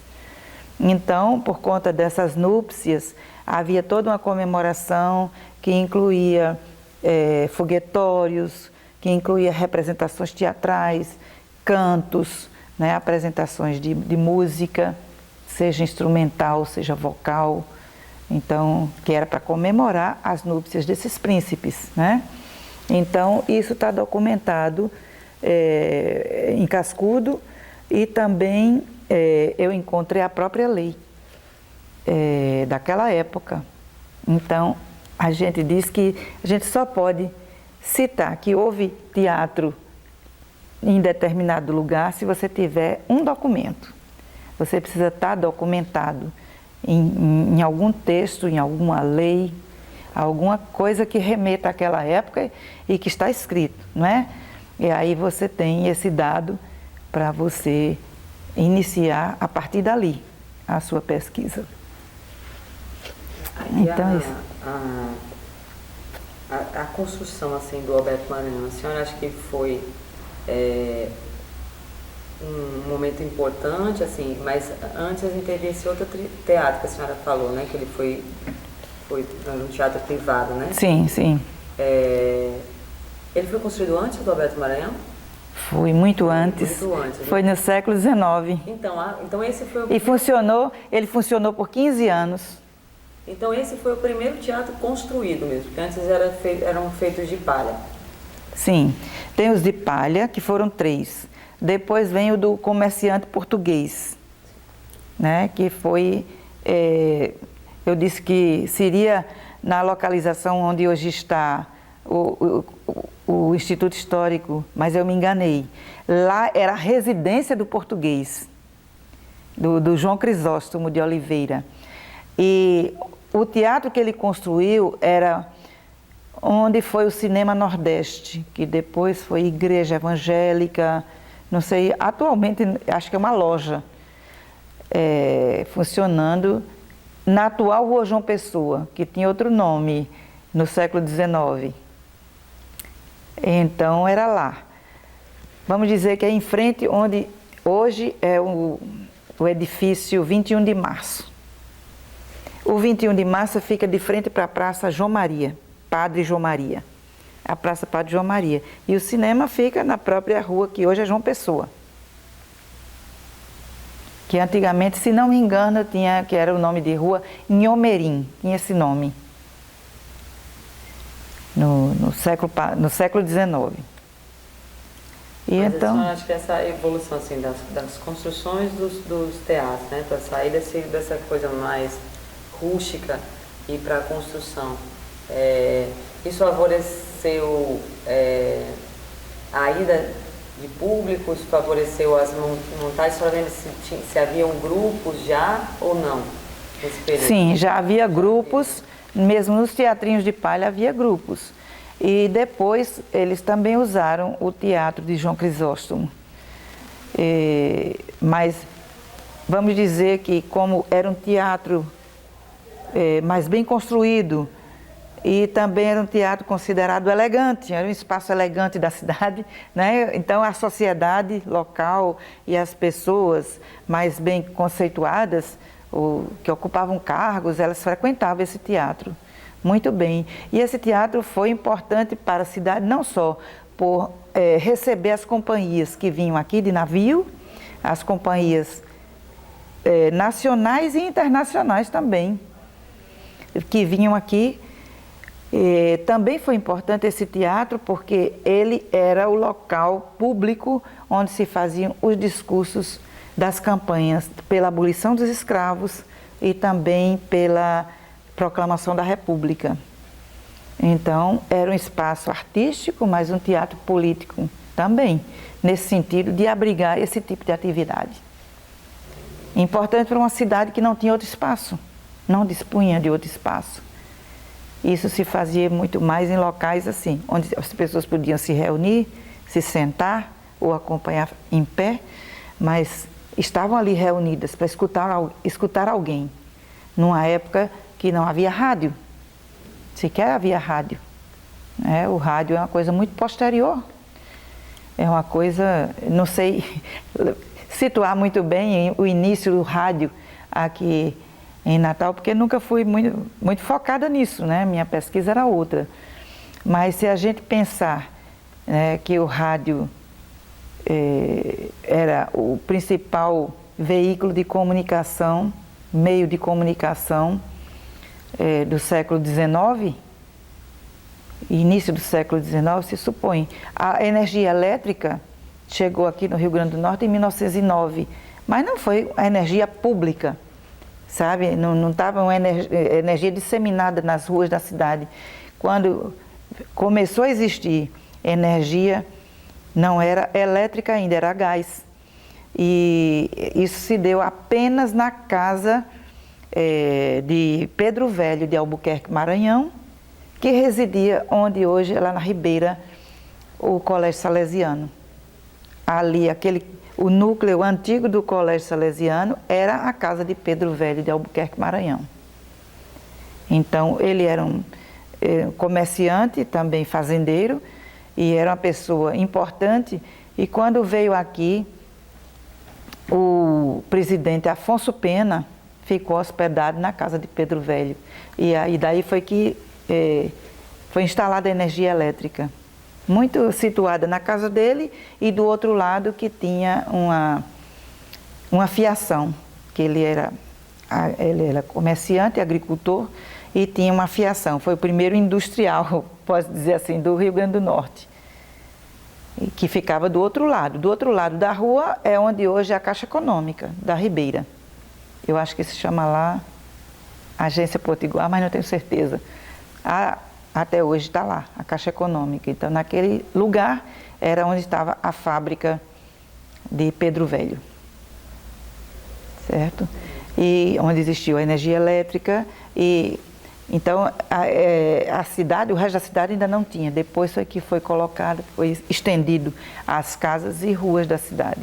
Então, por conta dessas núpcias, havia toda uma comemoração que incluía foguetórios, que incluía representações teatrais, cantos, né, apresentações de música, seja instrumental, seja vocal, então, que era para comemorar as núpcias desses príncipes, né? Então, isso está documentado em Cascudo, e também eu encontrei a própria lei daquela época. Então, a gente diz que a gente só pode citar que houve teatro em determinado lugar se você tiver um documento. Você precisa estar documentado em algum texto, em alguma lei, alguma coisa que remeta àquela época e que está escrito, não é? E aí você tem esse dado para você iniciar a partir dali a sua pesquisa. Então, a construção assim, do Alberto Maranhão, a senhora acha que foi um momento importante, assim, mas antes a gente teve esse outro teatro que a senhora falou, né? Que ele foi um teatro privado, né? Sim, sim. Ele foi construído antes do Alberto Maranhão? Foi muito antes. Muito antes. Foi no século XIX. Então esse foi o... E ele funcionou por 15 anos. Então esse foi o primeiro teatro construído mesmo, porque antes eram feitos de palha. Sim, tem os de palha, que foram 3. Depois vem o do comerciante português, né? Que foi, eu disse que seria na localização onde hoje está o Instituto Histórico, mas eu me enganei. Lá era a residência do português, do João Crisóstomo de Oliveira. E o teatro que ele construiu era onde foi o Cinema Nordeste, que depois foi Igreja Evangélica, não sei, atualmente acho que é uma loja funcionando na atual Rua João Pessoa, que tinha outro nome no século XIX. Então era lá. Vamos dizer que é em frente onde hoje é o edifício 21 de Março. O 21 de Março fica de frente para a Praça João Maria, Padre João Maria. A Praça Padre João Maria. E o cinema fica na própria rua, que hoje é João Pessoa. Que antigamente, se não me engano, tinha, que era o nome de rua Nhomerim, tinha esse nome. No século XIX. E mas então, acho que essa evolução assim, das construções dos teatros, né, para sair dessa coisa mais rústica e para a construção, isso favoreceu a ida de público, isso favoreceu as montagens, só lembra se haviam grupos já ou não nesse período? Sim, já havia grupos, mesmo nos teatrinhos de palha havia grupos. E depois eles também usaram o teatro de João Crisóstomo. Mas vamos dizer que como era um teatro mais bem construído e também era um teatro considerado elegante, era um espaço elegante da cidade, né? Então a sociedade local e as pessoas mais bem conceituadas, que ocupavam cargos, elas frequentavam esse teatro. Muito bem. E esse teatro foi importante para a cidade, não só por receber as companhias que vinham aqui de navio, as companhias nacionais e internacionais também, que vinham aqui. Também foi importante esse teatro porque ele era o local público onde se faziam os discursos das campanhas pela abolição dos escravos e também pela proclamação da República. Então, era um espaço artístico, mas um teatro político também, nesse sentido de abrigar esse tipo de atividade. Importante para uma cidade que não tinha outro espaço, não dispunha de outro espaço. Isso se fazia muito mais em locais assim, onde as pessoas podiam se reunir, se sentar ou acompanhar em pé, mas estavam ali reunidas para escutar alguém, numa época que não havia rádio, sequer havia rádio. O rádio é uma coisa muito posterior, é uma coisa, não sei situar muito bem o início do rádio aqui em Natal, porque nunca fui muito focada nisso, né? Minha pesquisa era outra. Mas se a gente pensar que o rádio era o principal veículo de comunicação, meio de comunicação, do século XIX, início do século XIX, se supõe. A energia elétrica chegou aqui no Rio Grande do Norte em 1909, mas não foi a energia pública, sabe? Não estava uma energia disseminada nas ruas da cidade. Quando começou a existir energia, não era elétrica ainda, era gás. E isso se deu apenas na casa de Pedro Velho de Albuquerque, Maranhão, que residia onde hoje é lá na Ribeira o Colégio Salesiano. Ali, o núcleo antigo do Colégio Salesiano era a casa de Pedro Velho de Albuquerque, Maranhão. Então, ele era um comerciante, também fazendeiro, e era uma pessoa importante. E quando veio aqui, o presidente Afonso Pena ficou hospedado na casa de Pedro Velho. E aí daí foi que foi instalada a energia elétrica, muito situada na casa dele, e do outro lado que tinha uma fiação, que ele era comerciante, agricultor, e tinha uma fiação. Foi o primeiro industrial, posso dizer assim, do Rio Grande do Norte, que ficava do outro lado. Do outro lado da rua é onde hoje é a Caixa Econômica da Ribeira. Eu acho que se chama lá Agência Potiguar, mas não tenho certeza. Até hoje está lá, a Caixa Econômica. Então, naquele lugar era onde estava a fábrica de Pedro Velho. Certo? e onde existiu a energia elétrica. E então a cidade, o resto da cidade ainda não tinha. Depois foi que foi colocado, foi estendido às casas e ruas da cidade.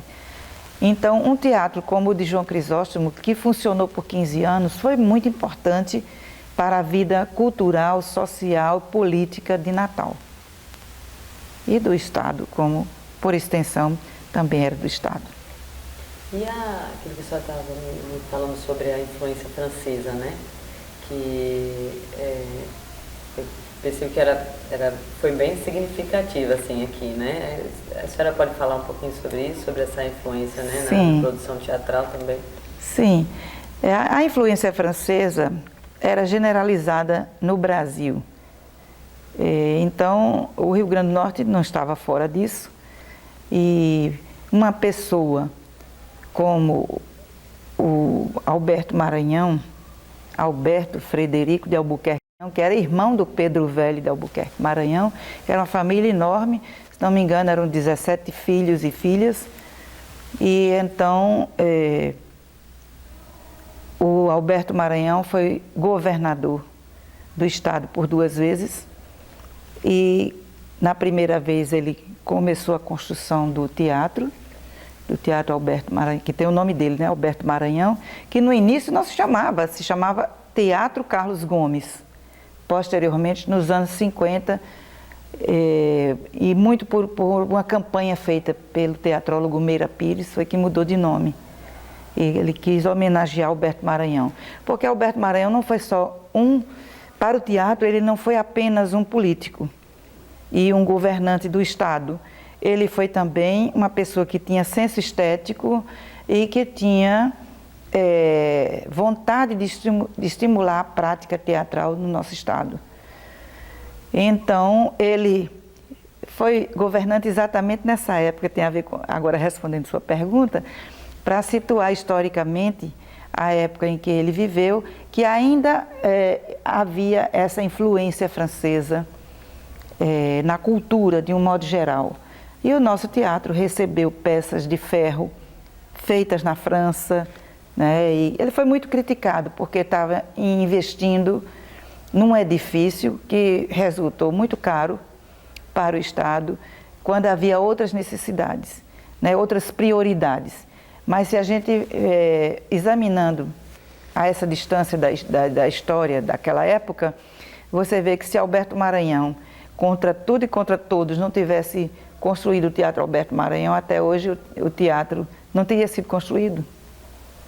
Então, um teatro como o de João Crisóstomo, que funcionou por 15 anos, foi muito importante para a vida cultural, social, política de Natal. E do Estado, como, por extensão, também era do Estado. E aquilo que a senhora estava me falando sobre a influência francesa, né? Que eu percebo que foi bem significativa, assim, aqui, né? A senhora pode falar um pouquinho sobre isso, sobre essa influência, né, na produção teatral também? Sim. A influência francesa era generalizada no Brasil. Então, o Rio Grande do Norte não estava fora disso. E uma pessoa como o Alberto Maranhão, Alberto Frederico de Albuquerque, que era irmão do Pedro Velho de Albuquerque Maranhão, que era uma família enorme, se não me engano eram 17 filhos e filhas, e então o Alberto Maranhão foi governador do estado por 2 vezes, e na primeira vez ele começou a construção do Teatro Alberto Maranhão, que tem o nome dele, né, Alberto Maranhão, que no início não se chamava Teatro Carlos Gomes. Posteriormente, nos anos 50, e muito por uma campanha feita pelo teatrólogo Meira Pires, foi que mudou de nome. E ele quis homenagear Alberto Maranhão. Porque Alberto Maranhão não foi só para o teatro, ele não foi apenas um político e um governante do Estado. Ele foi também uma pessoa que tinha senso estético e que tinha vontade de estimular a prática teatral no nosso estado. Então, ele foi governante exatamente nessa época, tem a ver com, agora respondendo sua pergunta, para situar historicamente a época em que ele viveu, que ainda havia essa influência francesa na cultura de um modo geral. E o nosso teatro recebeu peças de ferro feitas na França, né? E ele foi muito criticado porque estava investindo num edifício que resultou muito caro para o Estado, quando havia outras necessidades, né? Outras prioridades. Mas se a gente, examinando a essa distância da história daquela época, você vê que se Alberto Maranhão, contra tudo e contra todos, não tivesse construído o Teatro Alberto Maranhão, até hoje o teatro não teria sido construído.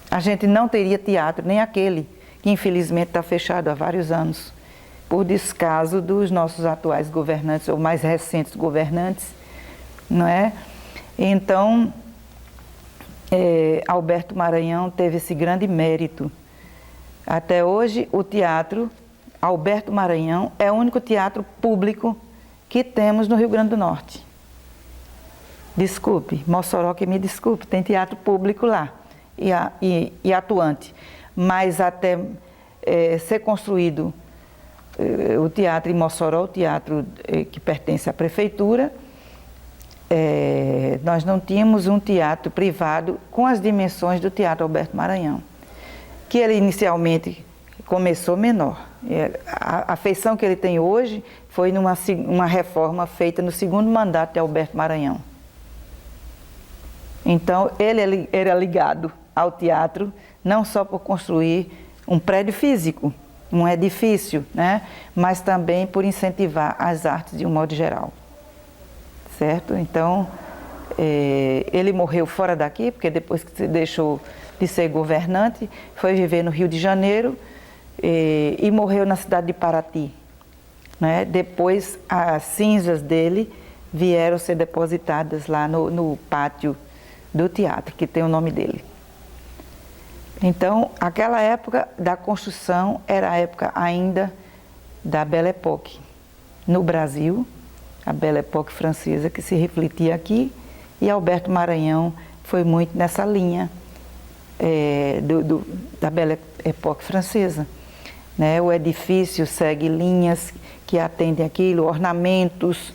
A gente não teria teatro, nem aquele que infelizmente está fechado há vários anos, por descaso dos nossos atuais governantes, ou mais recentes governantes, não é? Então, Alberto Maranhão teve esse grande mérito. Até hoje, o teatro Alberto Maranhão é o único teatro público que temos no Rio Grande do Norte. Desculpe, Mossoró que me desculpe, tem teatro público lá e atuante. Mas até ser construído o teatro em Mossoró, o teatro que pertence à prefeitura, nós não tínhamos um teatro privado com as dimensões do Teatro Alberto Maranhão, que ele inicialmente começou menor. A feição que ele tem hoje foi numa reforma feita no 2º mandato de Alberto Maranhão. Então, ele era ligado ao teatro, não só por construir um prédio físico, um edifício, né? Mas também por incentivar as artes de um modo geral. Certo? Então, ele morreu fora daqui, porque depois que deixou de ser governante, foi viver no Rio de Janeiro e morreu na cidade de Paraty. Né? Depois, as cinzas dele vieram ser depositadas lá no pátio do teatro, que tem o nome dele. Então, aquela época da construção era a época ainda da Belle Époque no Brasil, a Belle Époque francesa que se refletia aqui, e Alberto Maranhão foi muito nessa linha da Belle Époque francesa. Né? O edifício segue linhas que atendem aquilo, ornamentos,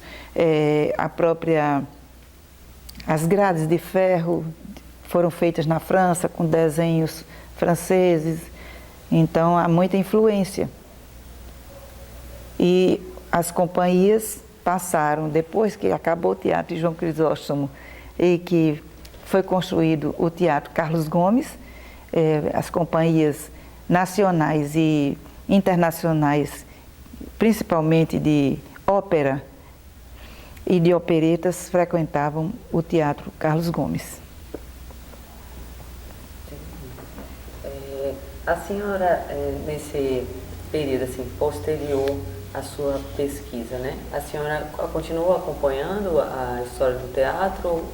as grades de ferro foram feitas na França, com desenhos franceses, então há muita influência. E as companhias passaram, depois que acabou o Teatro João Crisóstomo e que foi construído o Teatro Carlos Gomes, as companhias nacionais e internacionais, principalmente de ópera e de operetas, frequentavam o Teatro Carlos Gomes. A senhora, nesse período assim, posterior à sua pesquisa, né? A senhora continua acompanhando a história do teatro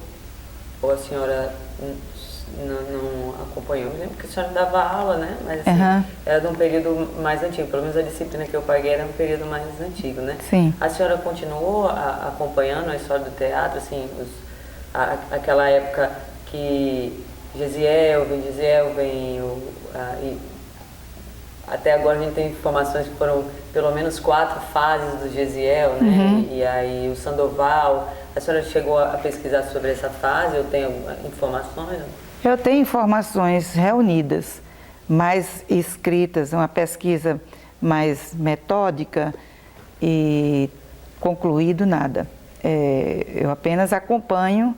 ou a senhora não acompanhou? Eu lembro que a senhora dava aula, né? Mas assim, era de um período mais antigo, pelo menos a disciplina que eu paguei era um período mais antigo, né? Sim. A senhora continuou acompanhando a história do teatro, assim, aquela época que Gesielven, e até agora a gente tem informações que foram pelo menos 4 fases do Gesiel, né? E aí o Sandoval. A senhora chegou a pesquisar sobre essa fase? Eu tenho informações? Eu tenho informações reunidas, mais escritas, uma pesquisa mais metódica e concluído nada. Eu apenas acompanho,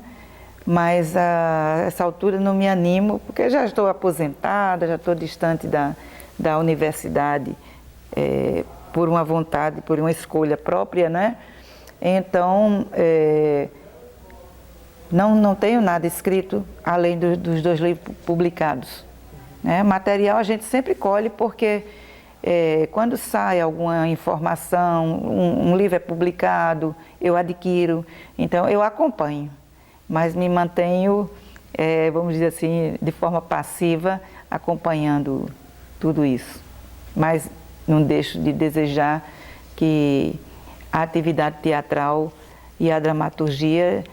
mas a essa altura não me animo, porque já estou aposentada, já estou distante da universidade, por uma vontade, por uma escolha própria, né? Então, não tenho nada escrito além dos 2 livros publicados, né? Material a gente sempre colhe porque quando sai alguma informação, um livro é publicado, eu adquiro, então eu acompanho, mas me mantenho, vamos dizer assim, de forma passiva, acompanhando tudo isso. Mas não deixo de desejar que a atividade teatral e a dramaturgia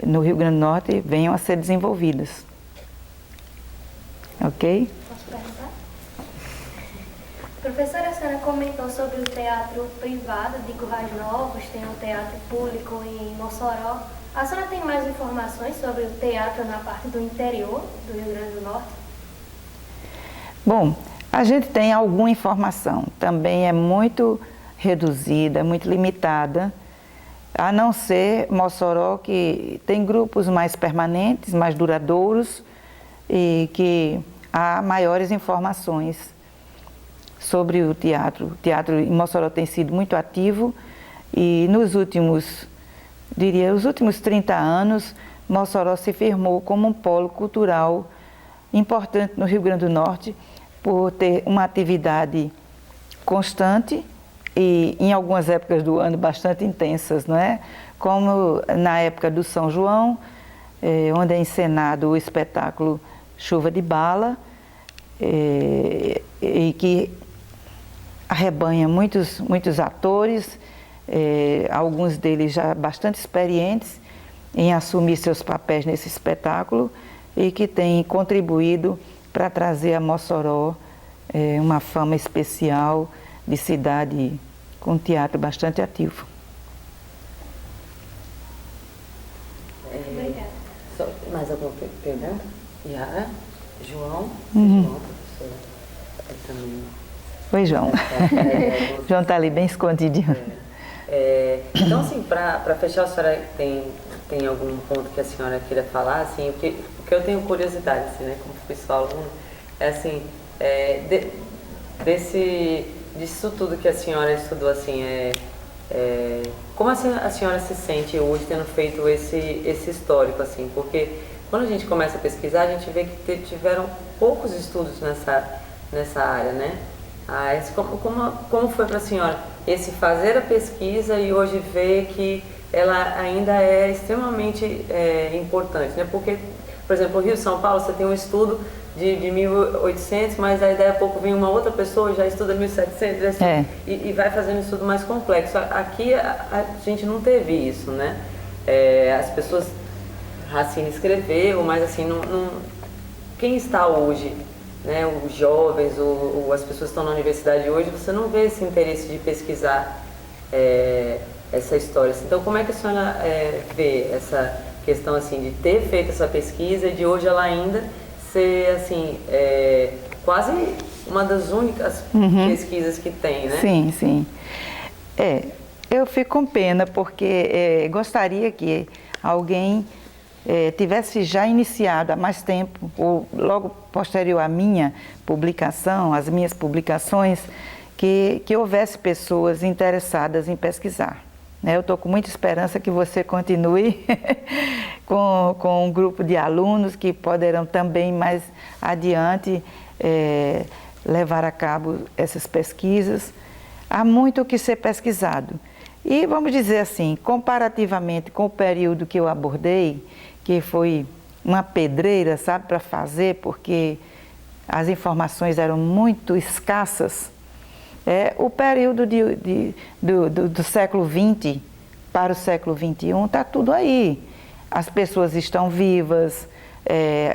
no Rio Grande do Norte venham a ser desenvolvidas. Ok? Posso perguntar? Professora, a senhora comentou sobre o teatro privado de Currais Novos, tem um teatro público em Mossoró. A senhora tem mais informações sobre o teatro na parte do interior do Rio Grande do Norte? Bom, a gente tem alguma informação, também é muito reduzida, muito limitada, a não ser Mossoró, que tem grupos mais permanentes, mais duradouros e que há maiores informações sobre o teatro. O teatro em Mossoró tem sido muito ativo e nos últimos 30 anos, Mossoró se firmou como um polo cultural importante no Rio Grande do Norte, por ter uma atividade constante e em algumas épocas do ano bastante intensas, não é? Como na época do São João, onde é encenado o espetáculo Chuva de Bala, e que arrebanha muitos atores, alguns deles já bastante experientes em assumir seus papéis nesse espetáculo e que têm contribuído para trazer a Mossoró uma fama especial de cidade com um teatro bastante ativo. Obrigada. Mais alguma pergunta? Yara? João? João, professora. Eu também. Oi, João. João está ali bem escondidinho. Então, assim, para fechar, a senhora tem algum ponto que a senhora queira falar? Assim, o que eu tenho curiosidade, assim, né, como fui sua aluna, assim, disso tudo que a senhora estudou, assim, como assim a senhora se sente hoje tendo feito esse histórico, assim, porque quando a gente começa a pesquisar, a gente vê que tiveram poucos estudos nessa área, né? Como foi para a senhora esse fazer a pesquisa e hoje ver que ela ainda é extremamente importante, né? Porque, por exemplo, no Rio São Paulo, você tem um estudo de 1800, mas aí daí a pouco vem uma outra pessoa, já estuda 1700, e vai fazendo um estudo mais complexo. Aqui a gente não teve isso, né? As pessoas, Racine escreveu, mas assim, quem está hoje, né, os jovens ou as pessoas que estão na universidade hoje, você não vê esse interesse de pesquisar essa história. Então, como é que a senhora vê questão assim de ter feito essa pesquisa e de hoje ela ainda ser assim quase uma das únicas pesquisas que tem, né? Sim, sim. Eu fico com pena porque gostaria que alguém tivesse já iniciado há mais tempo, ou logo posterior à minha publicação, às minhas publicações, que houvesse pessoas interessadas em pesquisar. Eu estou com muita esperança que você continue com um grupo de alunos que poderão também mais adiante levar a cabo essas pesquisas. Há muito o que ser pesquisado. E vamos dizer assim, comparativamente com o período que eu abordei, que foi uma pedreira, sabe, para fazer, porque as informações eram muito escassas, o período do século XX para o século XXI está tudo aí. As pessoas estão vivas,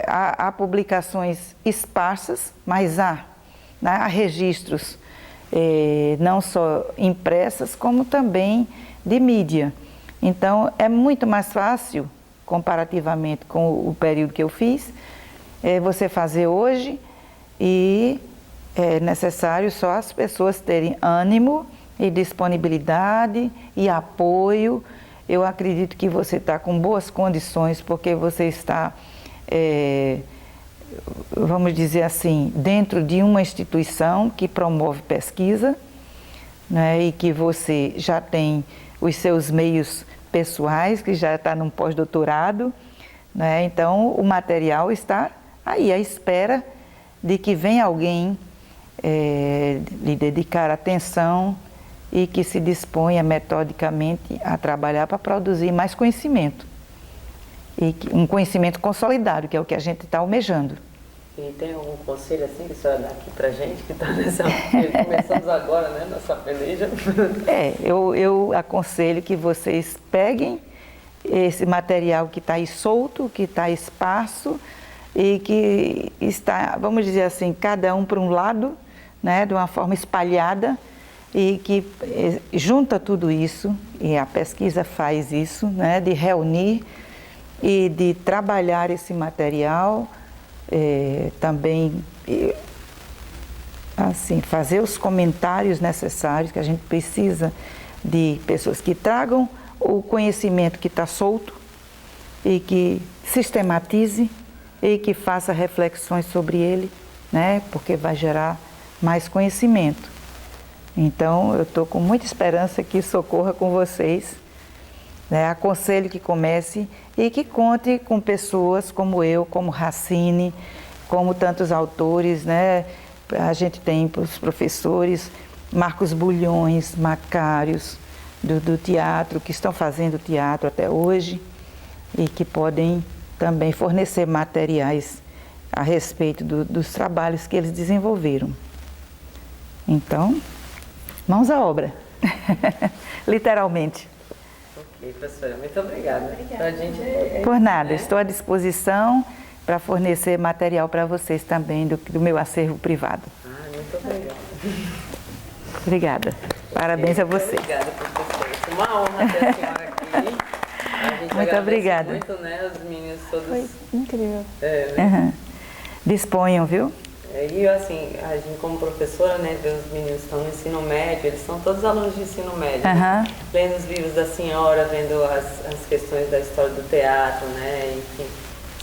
há publicações esparsas, mas há registros não só impressas, como também de mídia. Então, é muito mais fácil, comparativamente com o período que eu fiz, você fazer hoje, e é necessário só as pessoas terem ânimo e disponibilidade e apoio. Eu acredito que você está com boas condições, porque você está, vamos dizer assim, dentro de uma instituição que promove pesquisa, né, e que você já tem os seus meios pessoais, que já está num pós-doutorado, né, então o material está aí à espera de que venha alguém lhe dedicar atenção e que se disponha metodicamente a trabalhar para produzir mais conhecimento. E um conhecimento consolidado, que é o que a gente está almejando. E tem algum conselho assim que a senhora dá aqui para a gente, que está nessa... Começamos agora, né, nossa peleja? Eu aconselho que vocês peguem esse material que está aí solto, que está esparso, e que está, vamos dizer assim, cada um para um lado, né, de uma forma espalhada, e que junta tudo isso, e a pesquisa faz isso, né, de reunir e de trabalhar esse material, também assim, fazer os comentários necessários, que a gente precisa de pessoas que tragam o conhecimento que está solto e que sistematize e que faça reflexões sobre ele, né, porque vai gerar mais conhecimento. Então, eu estou com muita esperança que isso ocorra com vocês, né? Aconselho que comece e que conte com pessoas como eu, como Racine, como tantos autores, né? A gente tem os professores Marcos Bulhões, Macários, do teatro, que estão fazendo teatro até hoje e que podem também fornecer materiais a respeito dos trabalhos que eles desenvolveram. Então, mãos à obra, literalmente. Ok, professora, muito obrigada. Pra gente Por nada, estou à disposição para fornecer material para vocês também do meu acervo privado. Muito obrigada. Obrigada. Parabéns a você. Obrigada, professora. Foi uma honra ter a senhora aqui. A gente muito obrigada. Muito, né, os meninos todos. Foi incrível. Né? Disponham, viu? E assim, a gente como professora, né, vê os meninos que estão no ensino médio, eles são todos alunos de ensino médio, né? Lendo os livros da senhora, vendo as questões da história do teatro, né, enfim.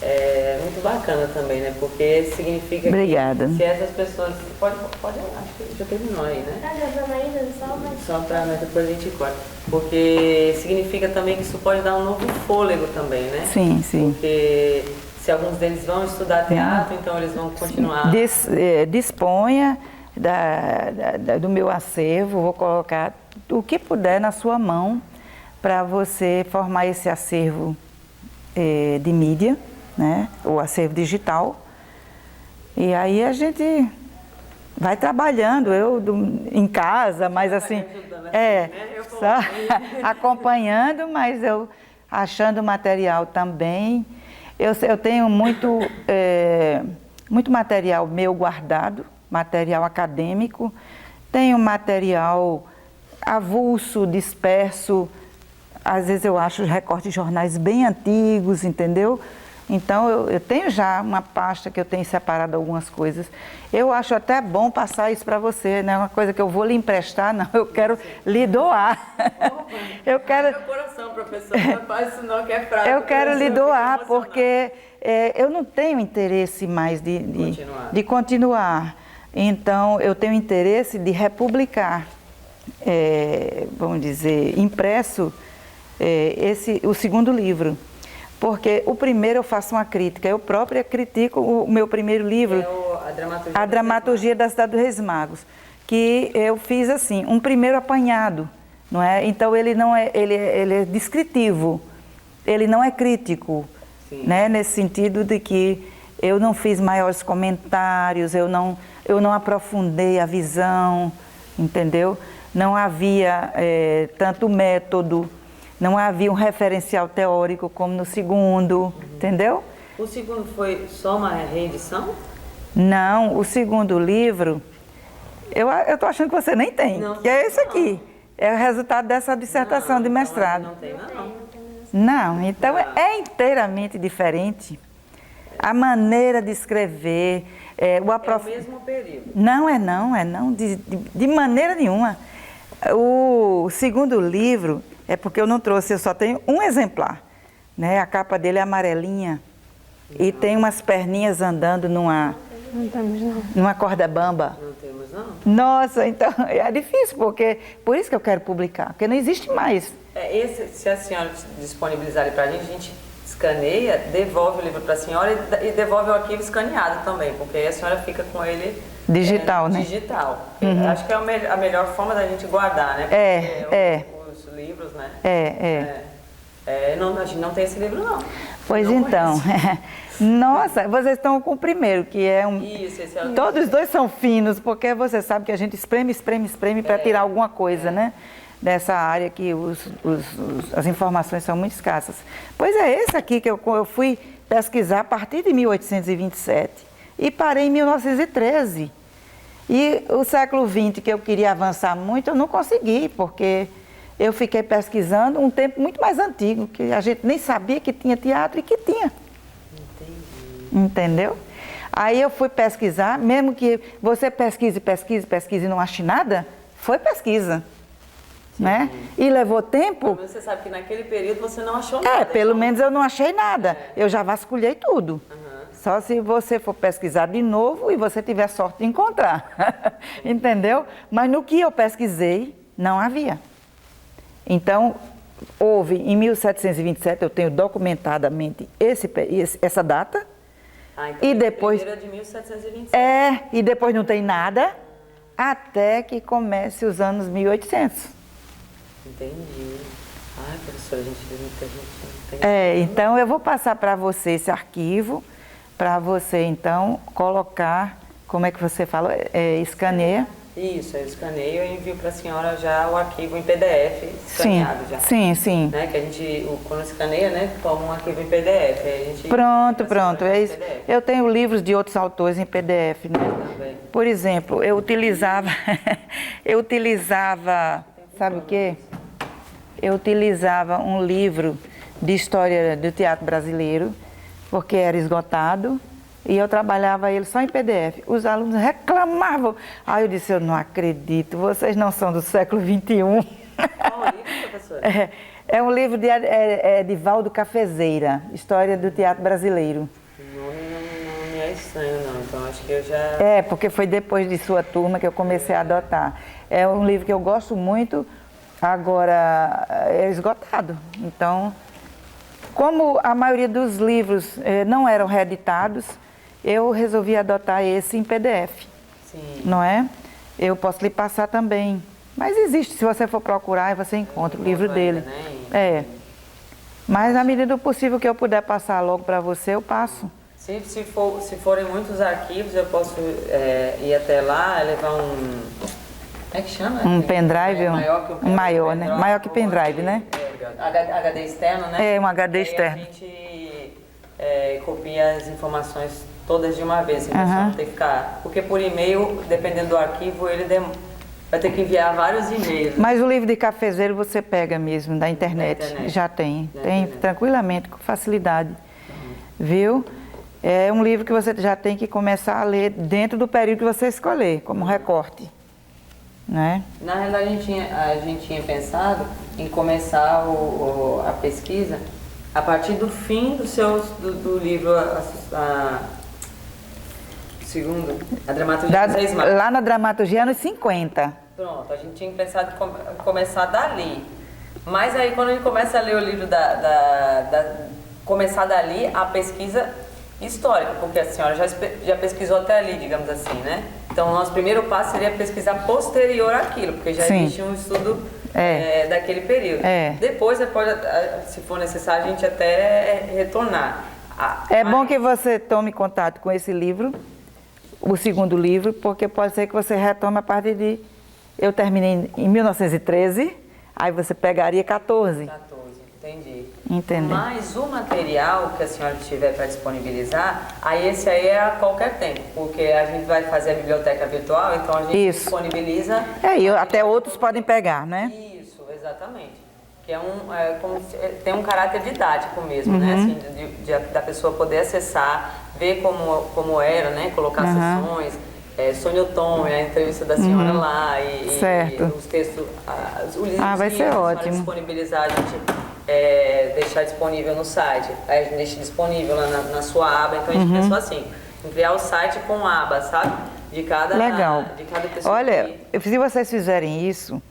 É muito bacana também, né, porque significa Obrigada. que se essas pessoas... Pode, acho que já terminou aí, né? Só para depois a gente corta. Porque significa também que isso pode dar um novo fôlego também, né? Sim, sim. Porque... se alguns deles vão estudar teatro, então eles vão continuar... Disponha do meu acervo, vou colocar o que puder na sua mão para você formar esse acervo de mídia, né, o acervo digital. E aí a gente vai trabalhando, em casa, mas assim, só acompanhando, mas eu achando material também. Eu tenho muito material meu guardado, material acadêmico, tenho material avulso, disperso, às vezes eu acho os recortes de jornais bem antigos, entendeu? Então, eu tenho já uma pasta que eu tenho separado algumas coisas. Eu acho até bom passar isso para você, não é uma coisa que eu vou lhe emprestar, não, eu quero lhe doar. Eu quero... Meu coração, professor, não faz isso não, que é fraco. Eu quero lhe doar, porque eu não tenho interesse mais de continuar. Então, eu tenho interesse de republicar, vamos dizer, impresso, o segundo livro. Porque o primeiro eu faço uma crítica, eu própria critico o meu primeiro livro, A Dramaturgia da Cidade dos Reis Magos, que eu fiz assim, um primeiro apanhado, não é? Então ele não é, ele é descritivo, ele não é crítico, né? Nesse sentido de que eu não fiz maiores comentários, eu não aprofundei a visão, entendeu? Não havia tanto método. Não havia um referencial teórico como no segundo, entendeu? O segundo foi só uma reedição? Não, o segundo livro, eu estou achando que você nem tem, que é esse aqui. É o resultado dessa dissertação de mestrado. Não tem, não. Não, então é inteiramente diferente. A maneira de escrever, o aprofundamento. É o mesmo período? Não, de maneira nenhuma. O segundo livro... É porque eu não trouxe, eu só tenho um exemplar, né? A capa dele é amarelinha e tem umas perninhas andando numa corda bamba. Não temos, não? Nossa, então é difícil, porque por isso que eu quero publicar, porque não existe mais. Se a senhora disponibilizar ele para a gente escaneia, devolve o livro para a senhora e devolve o arquivo escaneado também, porque aí a senhora fica com ele... Digital, né? Digital. Acho que é a melhor forma da gente guardar, né? Os livros, né? A gente não tem esse livro, não. Pois não então. Nossa, vocês estão com o primeiro, que é um... Isso, esse é o... Todos os dois são finos, porque você sabe que a gente espreme para tirar alguma coisa, né? Dessa área que as informações são muito escassas. Pois é, esse aqui que eu fui pesquisar a partir de 1827 e parei em 1913. E o século XX, que eu queria avançar muito, eu não consegui, porque eu fiquei pesquisando um tempo muito mais antigo, que a gente nem sabia que tinha teatro e que tinha. Entendi. Entendeu? Aí eu fui pesquisar, mesmo que você pesquise e não ache nada, foi pesquisa. Né? E levou tempo. Mas você sabe que naquele período você não achou nada. Pelo menos eu não achei nada. Eu já vasculhei tudo. Só se você for pesquisar de novo e você tiver sorte de encontrar. Entendeu? Mas no que eu pesquisei, não havia. Então, houve em 1727, eu tenho documentadamente essa data. Então e depois primeiro é de 1727. E depois não tem nada, até que comece os anos 1800. Entendi. Ai, professora, a gente não tem... Então eu vou passar para você esse arquivo, para você então colocar, como é que você fala, escaneia. Isso, eu escaneio e envio para a senhora já o arquivo em PDF, escaneado já. Sim. Né? Que a gente, quando escaneia, né, toma um arquivo em PDF. Aí a gente Pronto, é isso. Eu tenho livros de outros autores em PDF, né? Também. Por exemplo, eu utilizava, sabe o quê? Eu utilizava um livro de história do teatro brasileiro, porque era esgotado, e eu trabalhava ele só em PDF. Os alunos reclamavam. Aí eu disse, eu não acredito, vocês não são do século XXI. Qual livro, professora? É um livro de Edivaldo Cafezeira, História do Teatro Brasileiro. Não me é estranho, não. Então acho que eu já... Porque foi depois de sua turma que eu comecei a adotar. É um livro que eu gosto muito, agora é esgotado. Então, como a maioria dos livros não eram reeditados, eu resolvi adotar esse em PDF. Sim. Não é? Eu posso lhe passar também. Mas existe, se você for procurar, você encontra o livro dele. Né? Mas na medida do possível que eu puder passar logo para você, eu passo. Se forem muitos arquivos, eu posso ir até lá, levar um... Como é que chama? Um pendrive? Maior né? Maior que pendrive, né? HD externo, né? Um HD externo. E a gente copia as informações todas de uma vez, então não tem que ficar... Porque por e-mail, dependendo do arquivo, ele vai ter que enviar vários e-mails. Mas o livro de cafezeiro você pega mesmo da internet. Já tem. Tem tranquilamente, com facilidade. Viu? É um livro que você já tem que começar a ler dentro do período que você escolher, como recorte. Né? Na realidade, a gente tinha pensado em começar a pesquisa a partir do fim do livro, segundo, a dramaturgia dos Reis Magos. Lá na dramaturgia, anos 50. Pronto, a gente tinha pensado em começar dali. Mas aí, quando a gente começa a ler o livro, começar dali a pesquisa histórica, porque a senhora já pesquisou até ali, digamos assim, né? Então, o nosso primeiro passo seria pesquisar posterior àquilo, porque já existe um estudo daquele período. Depois, se for necessário, a gente até retornar. Bom que você tome contato com esse livro, o segundo livro, porque pode ser que você retome a partir de... Eu terminei em 1913, aí você pegaria 14. Entendi. Entendeu? Mas o material que a senhora tiver para disponibilizar, aí esse aí é a qualquer tempo, porque a gente vai fazer a biblioteca virtual, então a gente disponibiliza... E até outros podem pegar, né? Isso, exatamente. Que tem um caráter didático mesmo, né? Assim, da pessoa poder acessar, ver como era, né? Colocar sessões, sonhotom, a entrevista da senhora lá e os textos, o livro vai ser ótimo. Disponibilizar, a gente deixar disponível no site, aí a gente deixa disponível lá na sua aba, então a gente pensou assim, em criar o site com aba, sabe? De cada pessoa. Olha, se vocês fizerem isso,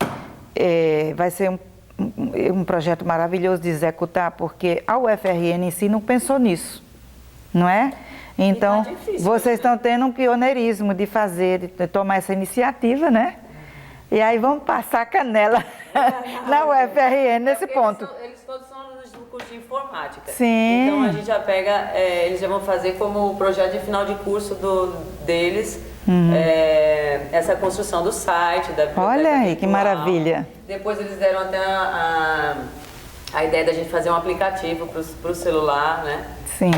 vai ser um projeto maravilhoso de executar, porque a UFRN em si não pensou nisso, não é? Então, vocês estão tendo um pioneirismo de tomar essa iniciativa, né? E aí vamos passar a canela na UFRN nesse ponto. Eles todos são do curso de informática. Sim. Então a gente já pega, eles já vão fazer como projeto de final de curso deles, essa construção do site, da biblioteca. Olha aí, virtual. Que maravilha. Depois eles deram até a ideia da gente fazer um aplicativo para o celular, né? Sim.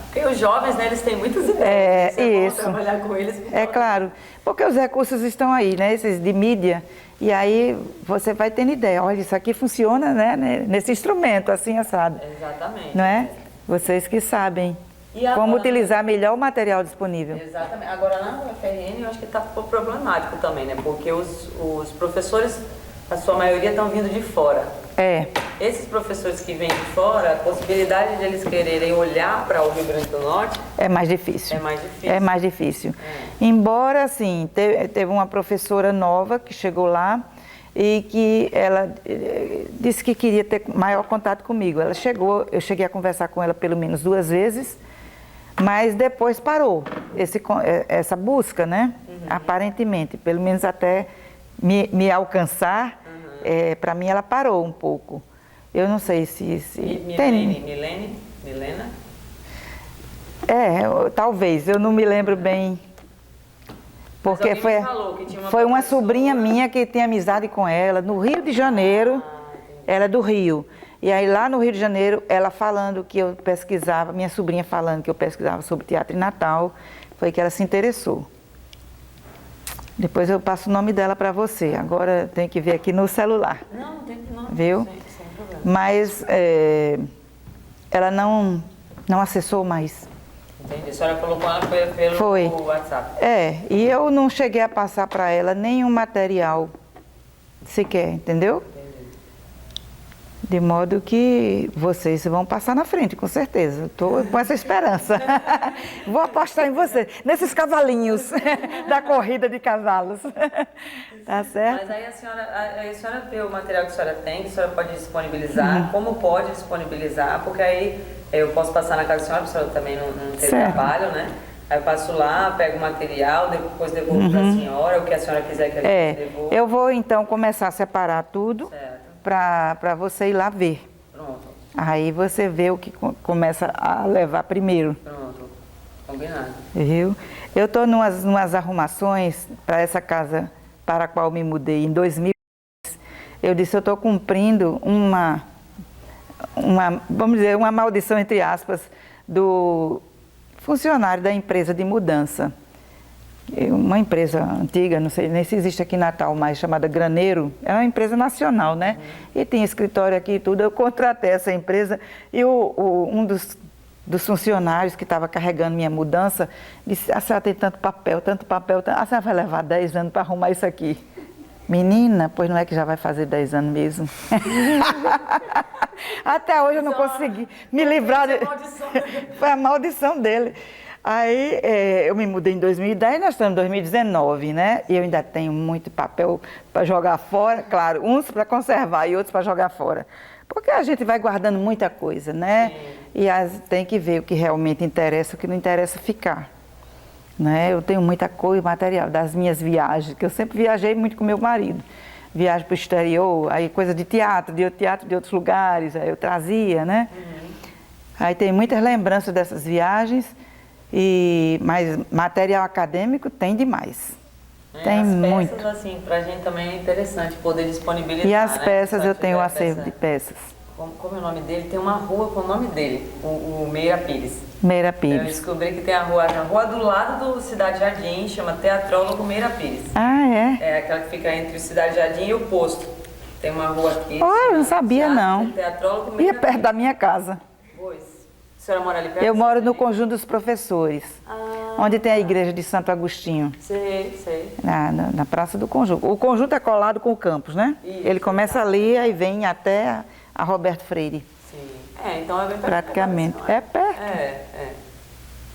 Porque os jovens, né, eles têm muitas ideias. É bom trabalhar com eles. Claro, porque os recursos estão aí, né? Esses de mídia. E aí você vai tendo ideia. Olha, isso aqui funciona, né? Nesse instrumento, assim, assado. Exatamente. Não é? Vocês que sabem como utilizar melhor o material disponível. Exatamente. Agora, na UFRN, eu acho que está problemático também, né? Porque os professores, a sua maioria, estão vindo de fora. Esses professores que vêm de fora, a possibilidade de eles quererem olhar para o Rio Grande do Norte... É mais difícil. É mais difícil. Embora, assim, teve uma professora nova que chegou lá e que ela disse que queria ter maior contato comigo. Ela chegou, eu cheguei a conversar com ela pelo menos 2 vezes, mas depois parou essa busca, né? Aparentemente, pelo menos até me alcançar, para mim ela parou um pouco. Eu não sei se Milena? Talvez, eu não me lembro bem. Porque foi uma sobrinha minha que tem amizade com ela, no Rio de Janeiro, ela é do Rio. E aí lá no Rio de Janeiro, ela falando que eu pesquisava, minha sobrinha falando que eu pesquisava sobre teatro em Natal, foi que ela se interessou. Depois eu passo o nome dela para você. Agora tem que ver aqui no celular. Não tem que não. Viu? Sem problema. Mas ela não acessou mais. Entendi. A senhora colocou ela pelo WhatsApp. E eu não cheguei a passar para ela nenhum material sequer, entendeu? De modo que vocês vão passar na frente, com certeza. Estou com essa esperança. Vou apostar em vocês, nesses cavalinhos da corrida de cavalos. Tá certo? Mas aí a senhora vê o material que a senhora tem, que a senhora pode disponibilizar, como pode disponibilizar, porque aí eu posso passar na casa da senhora, para a senhora também não ter trabalho, né? Aí eu passo lá, pego o material, depois devolvo para a senhora, o que a senhora quiser que a gente devolva. Eu vou então começar a separar tudo. Certo. Para você ir lá ver. Pronto. Aí você vê o que começa a levar primeiro. Pronto. Combinado. Viu? Eu estou numas arrumações para essa casa para a qual me mudei em 2000. Eu disse, eu estou cumprindo vamos dizer, uma maldição, entre aspas, do funcionário da empresa de mudança. uma empresa antiga, não sei nem se existe aqui em Natal mais, chamada Graneiro, é uma empresa nacional, né? E tinha escritório aqui e tudo. Eu contratei essa empresa e um dos funcionários que estava carregando minha mudança disse: a senhora tem tanto papel, a senhora vai levar 10 anos para arrumar isso aqui. Menina, pois não é que já vai fazer 10 anos mesmo? Até hoje eu não consegui me livrar. Foi a maldição dele. Aí eu me mudei em 2010, nós estamos em 2019, né? E eu ainda tenho muito papel para jogar fora, claro, uns para conservar e outros para jogar fora. Porque a gente vai guardando muita coisa, né? Sim. E tem que ver o que realmente interessa, o que não interessa ficar. Né? Eu tenho muita coisa, material das minhas viagens, que eu sempre viajei muito com meu marido. Viagem para o exterior, aí coisa de teatro de outros lugares, aí eu trazia, né? Aí tem muitas lembranças dessas viagens. Mas material acadêmico tem demais. Tem as muito. Peças, assim, pra gente também é interessante poder disponibilizar. E as peças, né? eu tenho um acervo de peças. Como é o nome dele? Tem uma rua com o nome dele, o Meira Pires. Meira Pires. Eu descobri que tem a rua do lado do Cidade Jardim, chama Teatrólogo Meira Pires. Ah, é? É aquela que fica entre o Cidade Jardim e o Posto. Tem uma rua aqui. Oh, eu não sabia não. Teatrólogo Meira Pires. E é perto da minha casa. Pois. A senhora mora ali perto? Eu moro no Conjunto dos Professores, onde tem a igreja de Santo Agostinho. Sei. Na Praça do Conjunto. O Conjunto é colado com o campus, né? Isso, ele começa ali e vem até a Roberto Freire. Sim. Então é bem perto. Praticamente. É perto.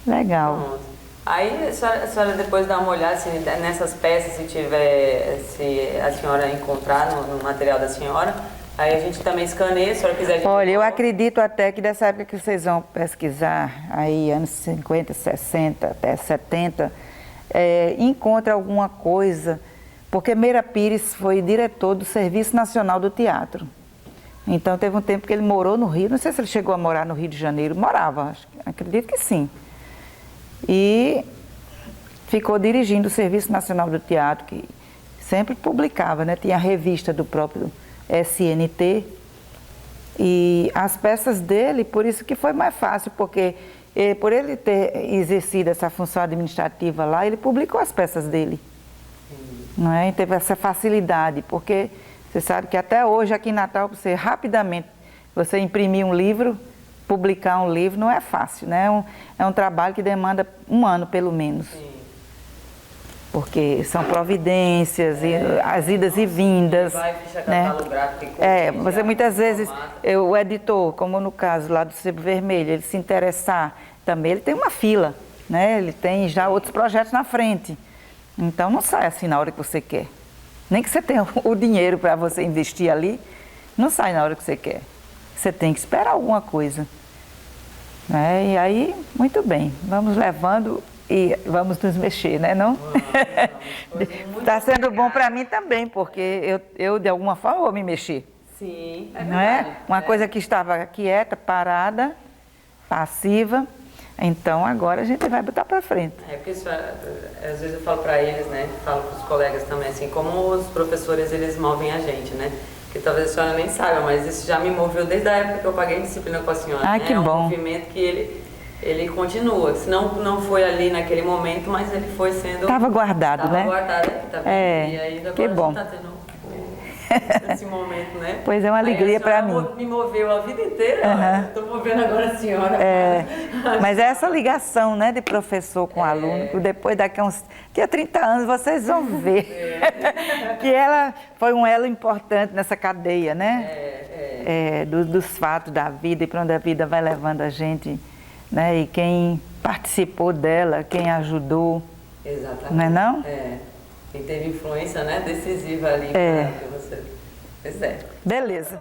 Legal. Pronto. Aí a senhora depois dá uma olhada assim, nessas peças, se a senhora encontrar no material da senhora. Aí a gente também escaneia, se a senhora quiser... Olha, eu acredito até que dessa época que vocês vão pesquisar, aí anos 50, 60, até 70, encontra alguma coisa, porque Meira Pires foi diretor do Serviço Nacional do Teatro. Então teve um tempo que ele morou no Rio, não sei se ele chegou a morar no Rio de Janeiro, morava, acredito que sim. E ficou dirigindo o Serviço Nacional do Teatro, que sempre publicava, né? Tinha a revista do próprio SNT, e as peças dele, por isso que foi mais fácil, porque por ele ter exercido essa função administrativa lá, ele publicou as peças dele. Não é? E teve essa facilidade, porque você sabe que até hoje aqui em Natal, você rapidamente, você imprimir um livro, publicar um livro, não é fácil, né? É um trabalho que demanda 1 ano pelo menos. Porque são providências, as idas e vindas. Vai, ficha né? catalográfica, você muitas vezes, o editor, como no caso lá do Sebo Vermelho, ele se interessar também, ele tem uma fila, né? Ele tem já outros projetos na frente. Então não sai assim na hora que você quer. Nem que você tenha o dinheiro para você investir ali, não sai na hora que você quer. Você tem que esperar alguma coisa. Né? E aí, muito bem, vamos levando e vamos nos mexer, né? Não? Está sendo bom para mim também, porque eu de alguma forma vou me mexer. Sim, não é? Uma coisa que estava quieta, parada, passiva, então agora a gente vai botar para frente. Porque isso, às vezes eu falo para eles, né? Falo para os colegas também, assim, como os professores eles movem a gente, né? Que talvez a senhora nem saiba, mas isso já me moveu desde a época que eu paguei disciplina com a senhora. Ah, né? Que bom. É um movimento que ele continua. Se não foi ali naquele momento, mas ele foi sendo... Estava guardado, né? Estava guardado aqui, tá vendo? E aí agora que bom. está tendo esse momento, né? Pois é uma alegria para mim. Me moveu a vida inteira, estou movendo agora a senhora. Mas é essa ligação, né, de professor com aluno, que depois daqui a 30 anos vocês vão ver que ela foi um elo importante nessa cadeia, né? Dos fatos da vida e para onde a vida vai levando a gente, né? E quem participou dela, quem ajudou. Exatamente. Não é não? Quem teve influência, né, decisiva ali para você. Pois é. Beleza.